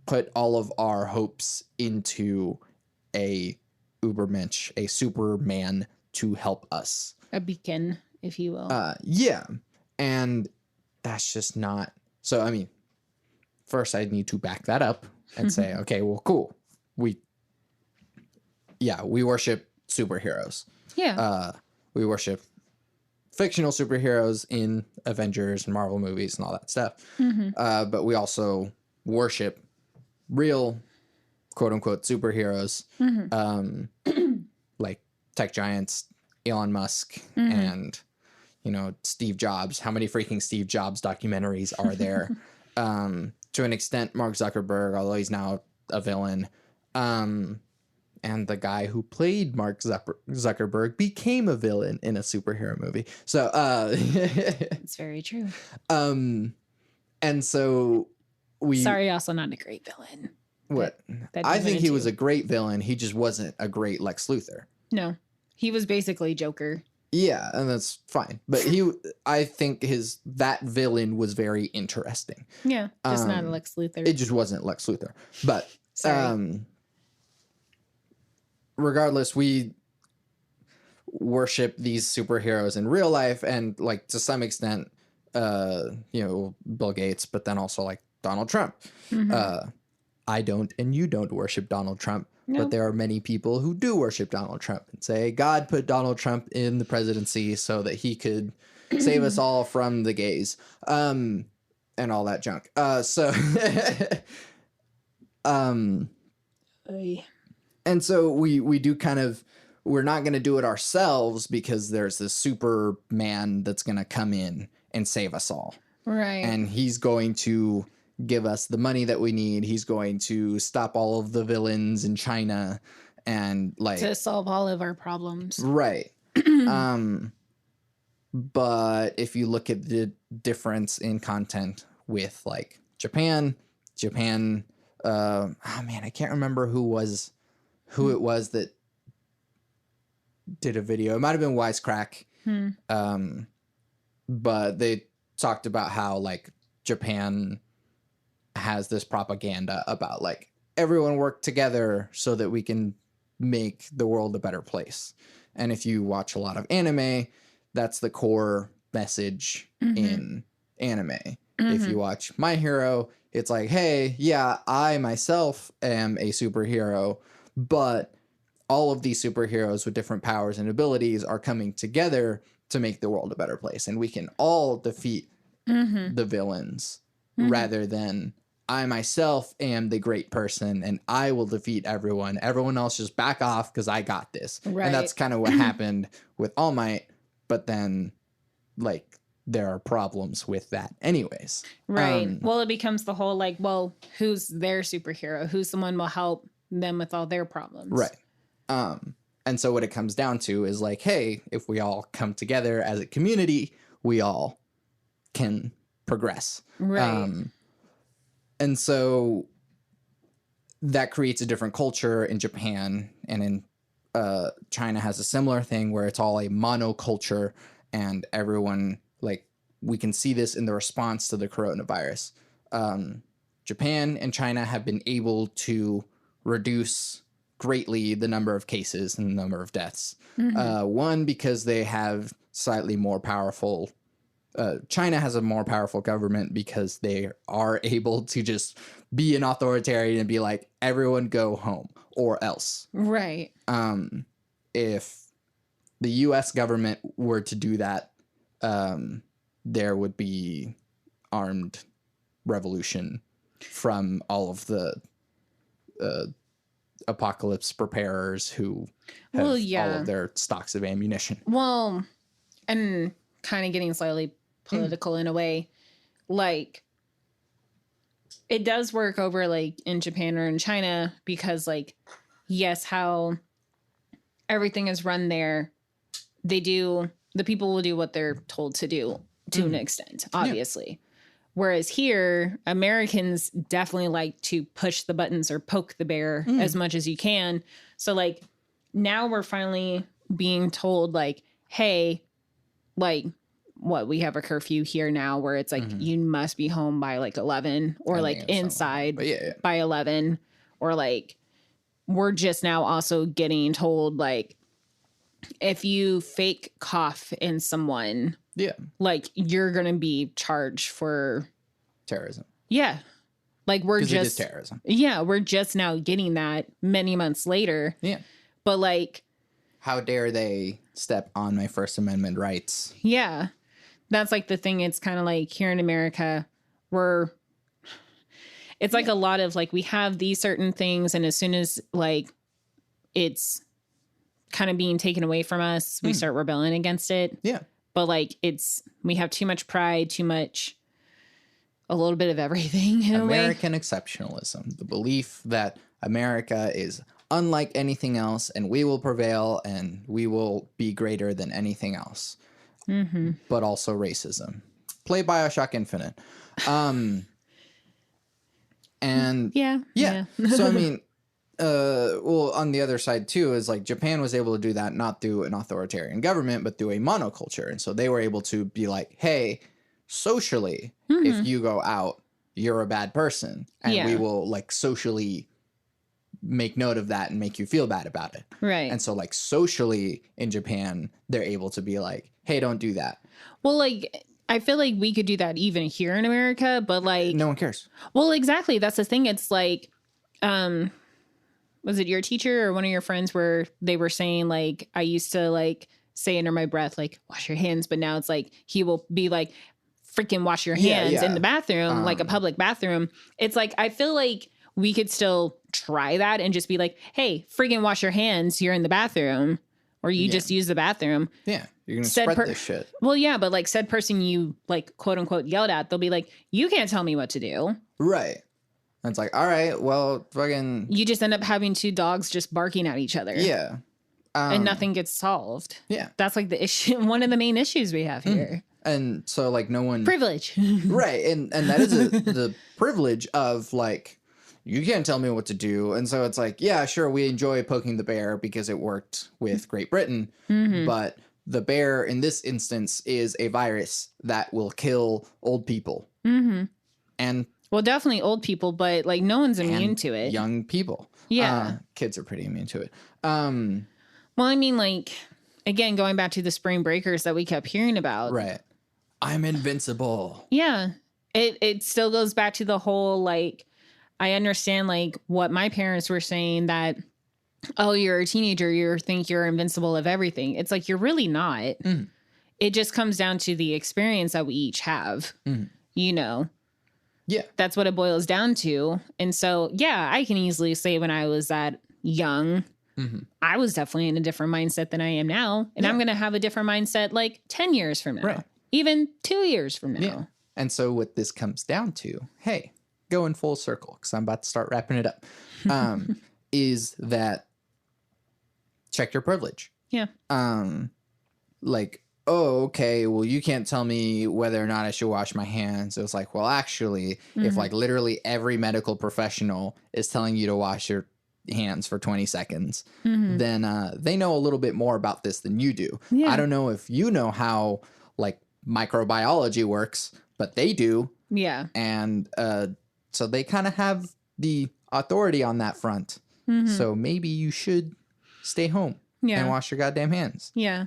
Speaker 1: put all of our hopes into a Ubermensch, a Superman to help us.
Speaker 2: A beacon, if you will.
Speaker 1: Yeah. And that's just not. So, I mean, first I need to back that up and say, okay, well, cool. We worship superheroes.
Speaker 2: Yeah.
Speaker 1: We worship fictional superheroes in Avengers and Marvel movies and all that stuff. But we also worship real, quote unquote, superheroes, like tech giants, Elon Musk, and, you know, Steve Jobs. How many freaking Steve Jobs documentaries are there? To an extent, Mark Zuckerberg, although he's now a villain. And the guy who played Mark Zuckerberg became a villain in a superhero movie. So,
Speaker 2: it's very true.
Speaker 1: And so
Speaker 2: Sorry, also not a great villain.
Speaker 1: What? I think he was a great villain. He just wasn't a great Lex Luthor.
Speaker 2: No, he was basically Joker.
Speaker 1: Yeah, and that's fine. But I think that villain was very interesting.
Speaker 2: Yeah, just not Lex Luthor.
Speaker 1: It just wasn't Lex Luthor. But regardless, we worship these superheroes in real life, and like to some extent, you know, Bill Gates, but then also like Donald Trump. I don't, and you don't worship Donald Trump. No. But there are many people who do worship Donald Trump and say God put Donald Trump in the presidency so that he could save us all from the gays, and all that junk. And so we do kind of, we're not going to do it ourselves because there's this Superman that's going to come in and save us all.
Speaker 2: Right.
Speaker 1: And he's going to give us the money that we need. He's going to stop all of the villains in China and like
Speaker 2: to solve all of our problems.
Speaker 1: Right. But if you look at the difference in content with like Japan, oh man, I can't remember who it was that did a video. It might have been Wisecrack. But they talked about how like Japan has this propaganda about like everyone work together so that we can make the world a better place. And if you watch a lot of anime, that's the core message in anime. If you watch My Hero, it's like, hey, yeah, I myself am a superhero, but all of these superheroes with different powers and abilities are coming together to make the world a better place. And we can all defeat the villains rather than I myself am the great person and I will defeat everyone. Everyone else just back off because I got this. Right. And that's kind of what happened with All Might. But then, like, there are problems with that anyways.
Speaker 2: Right. Well, it becomes the whole, like, well, who's their superhero? Who's someone will help them with all their problems?
Speaker 1: Right. And so what it comes down to is like, hey, if we all come together as a community, we all can progress.
Speaker 2: Right.
Speaker 1: And so that creates a different culture in Japan, and in China has a similar thing where it's all a monoculture, and everyone, like, we can see this in the response to the coronavirus. Japan and China have been able to reduce greatly the number of cases and the number of deaths. One, because they have slightly more powerful. China has a more powerful government because they are able to just be an authoritarian and be like, everyone go home or else.
Speaker 2: Right.
Speaker 1: If the U.S. government were to do that, there would be armed revolution from all of the apocalypse preparers who have all of their stocks of ammunition.
Speaker 2: Well, and kind of getting slightly political in a way, like, it does work over, like, in Japan or in China because, like, yes, how everything is run there, the people will do what they're told to do to an extent, obviously. Whereas here, Americans definitely like to push the buttons or poke the bear as much as you can. So, like, now we're finally being told, like, hey, like, what, we have a curfew here now where it's like you must be home by like 11 or like inside by 11, or like we're just now also getting told, like, if you fake cough in someone, like, you're gonna be charged for
Speaker 1: terrorism.
Speaker 2: Yeah, like, we're just,
Speaker 1: it is terrorism.
Speaker 2: Yeah, we're just now getting that many months later.
Speaker 1: Yeah,
Speaker 2: but like,
Speaker 1: how dare they step on my First Amendment rights?
Speaker 2: Yeah, that's like the thing. It's kind of like here in America, it's like a lot of, like, we have these certain things, and as soon as, like, it's kind of being taken away from us, we start rebelling against it.
Speaker 1: Yeah.
Speaker 2: But, like, we have too much pride, a little bit of everything in
Speaker 1: American exceptionalism, the belief that America is unlike anything else and we will prevail and we will be greater than anything else. But also racism. Play BioShock Infinite. And yeah. So, I mean, well, on the other side too is, like, Japan was able to do that not through an authoritarian government, but through a monoculture. And so they were able to be like, hey, socially, if you go out, you're a bad person, and we will, like, socially make note of that and make you feel bad about it.
Speaker 2: Right.
Speaker 1: And so, like, socially in Japan, they're able to be like, hey, don't do that.
Speaker 2: Well, like, I feel like we could do that even here in America, but, like,
Speaker 1: no one cares.
Speaker 2: Well, exactly. That's the thing. It's like, was it your teacher or one of your friends where they were saying, like, I used to, like, say under my breath, like, wash your hands, but now it's like he will be like, freaking wash your hands in the bathroom, like a public bathroom. It's like, I feel like we could still try that and just be like, hey, freaking wash your hands, you're in the bathroom, or you just use the bathroom.
Speaker 1: Yeah, you're gonna spread this shit.
Speaker 2: Well, yeah, but, like, said person you, like, quote unquote yelled at, they'll be like, you can't tell me what to do.
Speaker 1: Right. And it's like, all right, well, fucking,
Speaker 2: you just end up having two dogs just barking at each other.
Speaker 1: Yeah.
Speaker 2: And nothing gets solved.
Speaker 1: Yeah.
Speaker 2: That's, like, the issue. One of the main issues we have here.
Speaker 1: And so, like, no one...
Speaker 2: Privilege.
Speaker 1: Right. And that is the privilege of, like, you can't tell me what to do. And so it's like, yeah, sure, we enjoy poking the bear because it worked with Great Britain. But the bear, in this instance, is a virus that will kill old people. And... Well,
Speaker 2: definitely old people, but, like, no one's immune to it.
Speaker 1: Young people.
Speaker 2: Yeah.
Speaker 1: Kids are pretty immune to it.
Speaker 2: Well, I mean, like, again, going back to the spring breakers that we kept hearing about.
Speaker 1: Right. I'm invincible.
Speaker 2: Yeah. It still goes back to the whole, like, I understand, like, what my parents were saying that, oh, you're a teenager, you think you're invincible of everything. It's like, you're really not. It just comes down to the experience that we each have, you know?
Speaker 1: Yeah.
Speaker 2: That's what it boils down to. And so, yeah, I can easily say when I was that young, I was definitely in a different mindset than I am now. And I'm going to have a different mindset like 10 years from now,
Speaker 1: right.
Speaker 2: Even 2 years from now.
Speaker 1: Yeah. And so what this comes down to, hey, going full circle, because I'm about to start wrapping it up, is that check your privilege.
Speaker 2: Yeah.
Speaker 1: Like, oh, okay, well, you can't tell me whether or not I should wash my hands. It was like, well, actually, if, like, literally every medical professional is telling you to wash your hands for 20 seconds, then they know a little bit more about this than you do.
Speaker 2: Yeah.
Speaker 1: I don't know if you know how like microbiology works, but they do.
Speaker 2: Yeah.
Speaker 1: And so they kind of have the authority on that front. So maybe you should stay home and wash your goddamn hands.
Speaker 2: Yeah.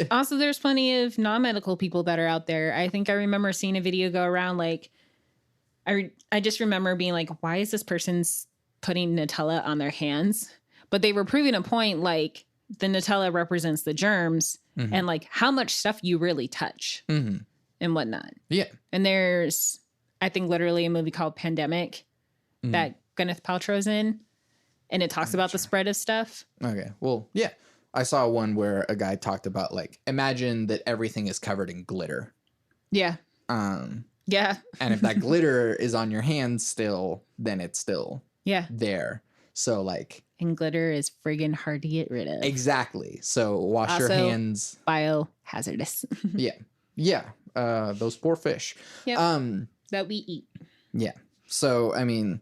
Speaker 2: Also, there's plenty of non-medical people that are out there. I think I remember seeing a video go around like, I just remember being like, why is this person's putting Nutella on their hands? But they were proving a point like the Nutella represents the germs and like how much stuff you really touch and whatnot.
Speaker 1: Yeah.
Speaker 2: And there's, I think, literally a movie called Pandemic that Gwyneth Paltrow's in. And it talks about the spread of stuff.
Speaker 1: Okay. Well, yeah. I saw one where a guy talked about like, imagine that everything is covered in glitter.
Speaker 2: Yeah. Yeah.
Speaker 1: And if that glitter is on your hands still, then it's still there. So like.
Speaker 2: And glitter is friggin' hard to get rid of.
Speaker 1: Exactly. So wash
Speaker 2: also,
Speaker 1: your hands.
Speaker 2: Biohazardous.
Speaker 1: Yeah. Yeah. Those poor fish.
Speaker 2: Yep. That we eat.
Speaker 1: Yeah. So, I mean.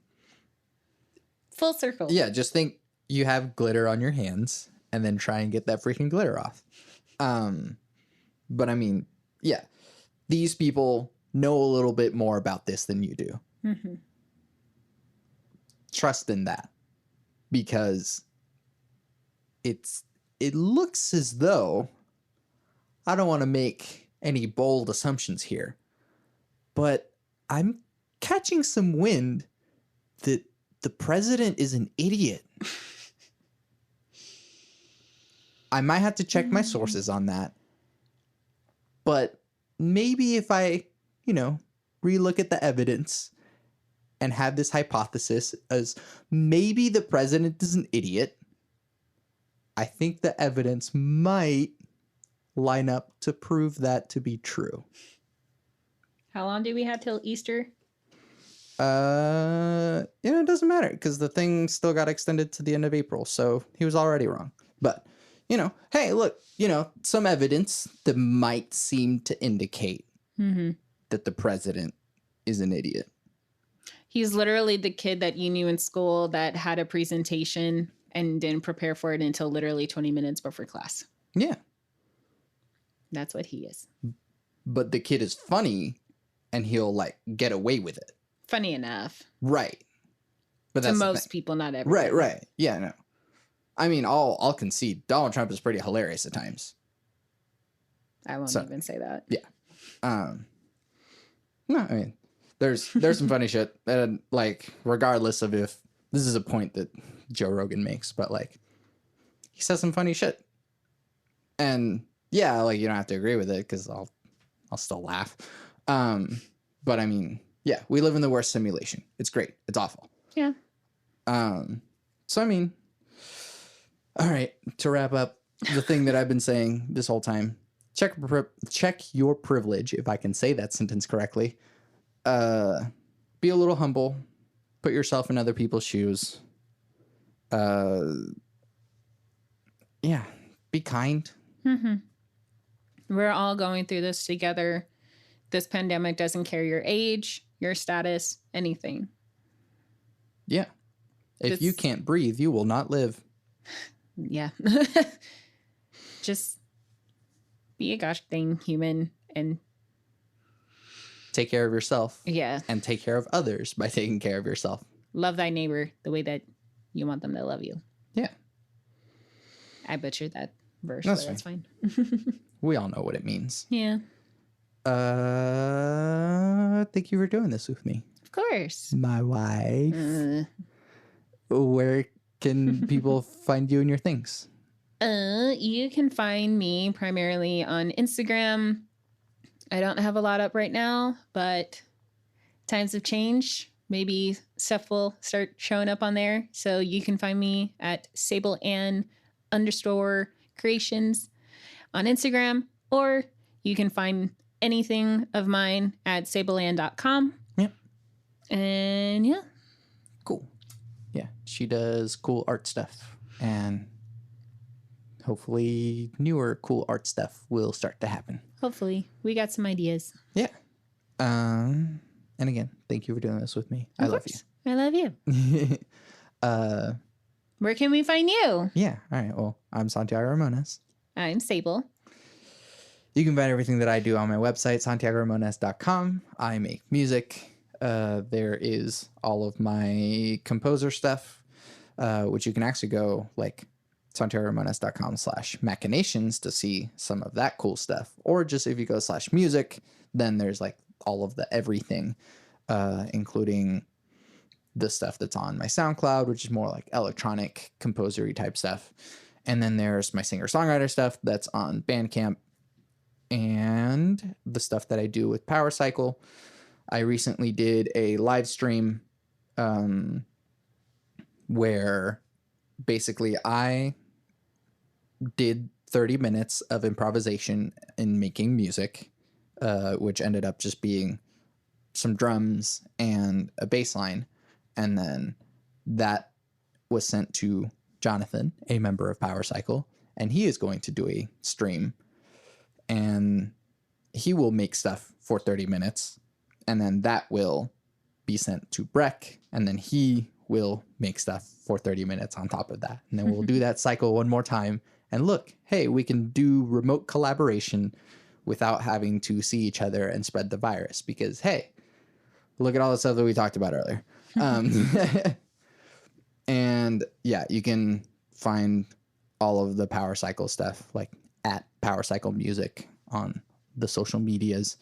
Speaker 2: Full circle.
Speaker 1: Yeah. Just think you have glitter on your hands and then try and get that freaking glitter off. But I mean, yeah. These people know a little bit more about this than you do. Trust in that. Because it looks as though, I don't want to make any bold assumptions here, but I'm catching some wind that the president is an idiot. I might have to check my sources on that. But maybe if I, relook at the evidence and have this hypothesis as maybe the president is an idiot, I think the evidence might line up to prove that to be true.
Speaker 2: How long do we have till Easter?
Speaker 1: It doesn't matter because the thing still got extended to the end of April, so he was already wrong. But, hey, look, some evidence that might seem to indicate that the president is an idiot.
Speaker 2: He's literally the kid that you knew in school that had a presentation and didn't prepare for it until literally 20 minutes before class.
Speaker 1: Yeah.
Speaker 2: That's what he is.
Speaker 1: But the kid is funny and he'll get away with it.
Speaker 2: Funny enough.
Speaker 1: Right. But
Speaker 2: to
Speaker 1: that's
Speaker 2: most people, not everyone.
Speaker 1: Right. Yeah, no. I mean, I'll concede Donald Trump is pretty hilarious at times.
Speaker 2: I won't even say that.
Speaker 1: Yeah. No, I mean, there's some funny shit. And regardless of if this is a point that Joe Rogan makes, but he says some funny shit. And yeah, you don't have to agree with it because I'll still laugh. But I mean, yeah, we live in the worst simulation. It's great. It's awful.
Speaker 2: Yeah.
Speaker 1: So I mean, all right, to wrap up the thing that I've been saying this whole time, check your privilege, if I can say that sentence correctly. Be a little humble. Put yourself in other people's shoes. Yeah, be kind.
Speaker 2: We're all going through this together. This pandemic doesn't care your age, your status, anything.
Speaker 1: Yeah. If you can't breathe, you will not live.
Speaker 2: Yeah. Just be a gosh dang human and
Speaker 1: take care of yourself.
Speaker 2: Yeah.
Speaker 1: And take care of others by taking care of yourself.
Speaker 2: Love thy neighbor the way that you want them to love you.
Speaker 1: Yeah.
Speaker 2: I butchered that verse. That's fine.
Speaker 1: We all know what it means.
Speaker 2: Yeah.
Speaker 1: Thank you for doing this with me.
Speaker 2: Of course.
Speaker 1: My wife. Where can people find you and your things?
Speaker 2: You can find me primarily on Instagram. I don't have a lot up right now, but times have changed. Maybe stuff will start showing up on there. So you can find me at SableAnn_creations on Instagram, or you can find anything of mine at sableann.com.
Speaker 1: Yep.
Speaker 2: And yeah.
Speaker 1: Cool. Yeah. She does cool art stuff, and hopefully newer cool art stuff will start to happen.
Speaker 2: Hopefully. We got some ideas.
Speaker 1: Yeah. And again, thank you for doing this with me. I love you.
Speaker 2: I love you. Where can we find you?
Speaker 1: Yeah. All right. Well, I'm Santiago Ramones.
Speaker 2: I'm Sable.
Speaker 1: You can find everything that I do on my website, santiagoramones.com. I make music. There is all of my composer stuff, which you can actually go like santiagoramones.com/machinations to see some of that cool stuff. Or just if you go /music, then there's like all of the everything, including the stuff that's on my SoundCloud, which is more like electronic composery type stuff. And then there's my singer-songwriter stuff that's on Bandcamp, and the stuff that I do with Power Cycle. I recently did a live stream where basically I did 30 minutes of improvisation in making music, which ended up just being some drums and a bass line. And then that was sent to Jonathan, a member of Power Cycle, and he is going to do a stream, and he will make stuff for 30 minutes, and then that will be sent to Breck, and then he will make stuff for 30 minutes on top of that. And then we'll do that cycle one more time, and look, hey, we can do remote collaboration without having to see each other and spread the virus, because, hey, look at all the stuff that we talked about earlier. And yeah, you can find all of the Power Cycle stuff like at Power Cycle Music on the social medias,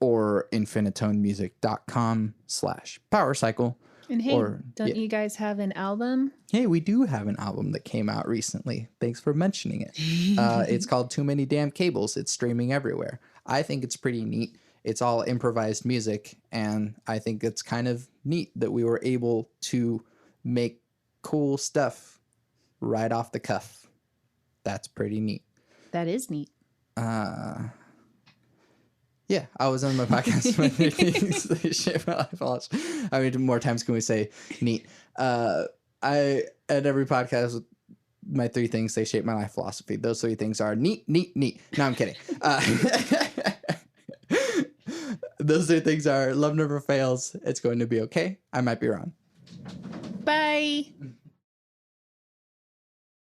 Speaker 1: or infinitonemusic.com/powercycle.
Speaker 2: And hey, don't you guys have an album?
Speaker 1: Hey, we do have an album that came out recently. Thanks for mentioning it. It's called Too Many Damn Cables. It's streaming everywhere. I think it's pretty neat. It's all improvised music, and I think it's kind of neat that we were able to make cool stuff right off the cuff. That's pretty neat.
Speaker 2: That is neat.
Speaker 1: Yeah, I was on my podcast. My things they shape my life philosophy. I mean, more times can we say neat? I at every podcast, my 3 things they shape my life philosophy. Those 3 things are neat, neat, neat. No, I'm kidding. Those 3 things are love never fails. It's going to be okay. I might be wrong.
Speaker 2: Bye.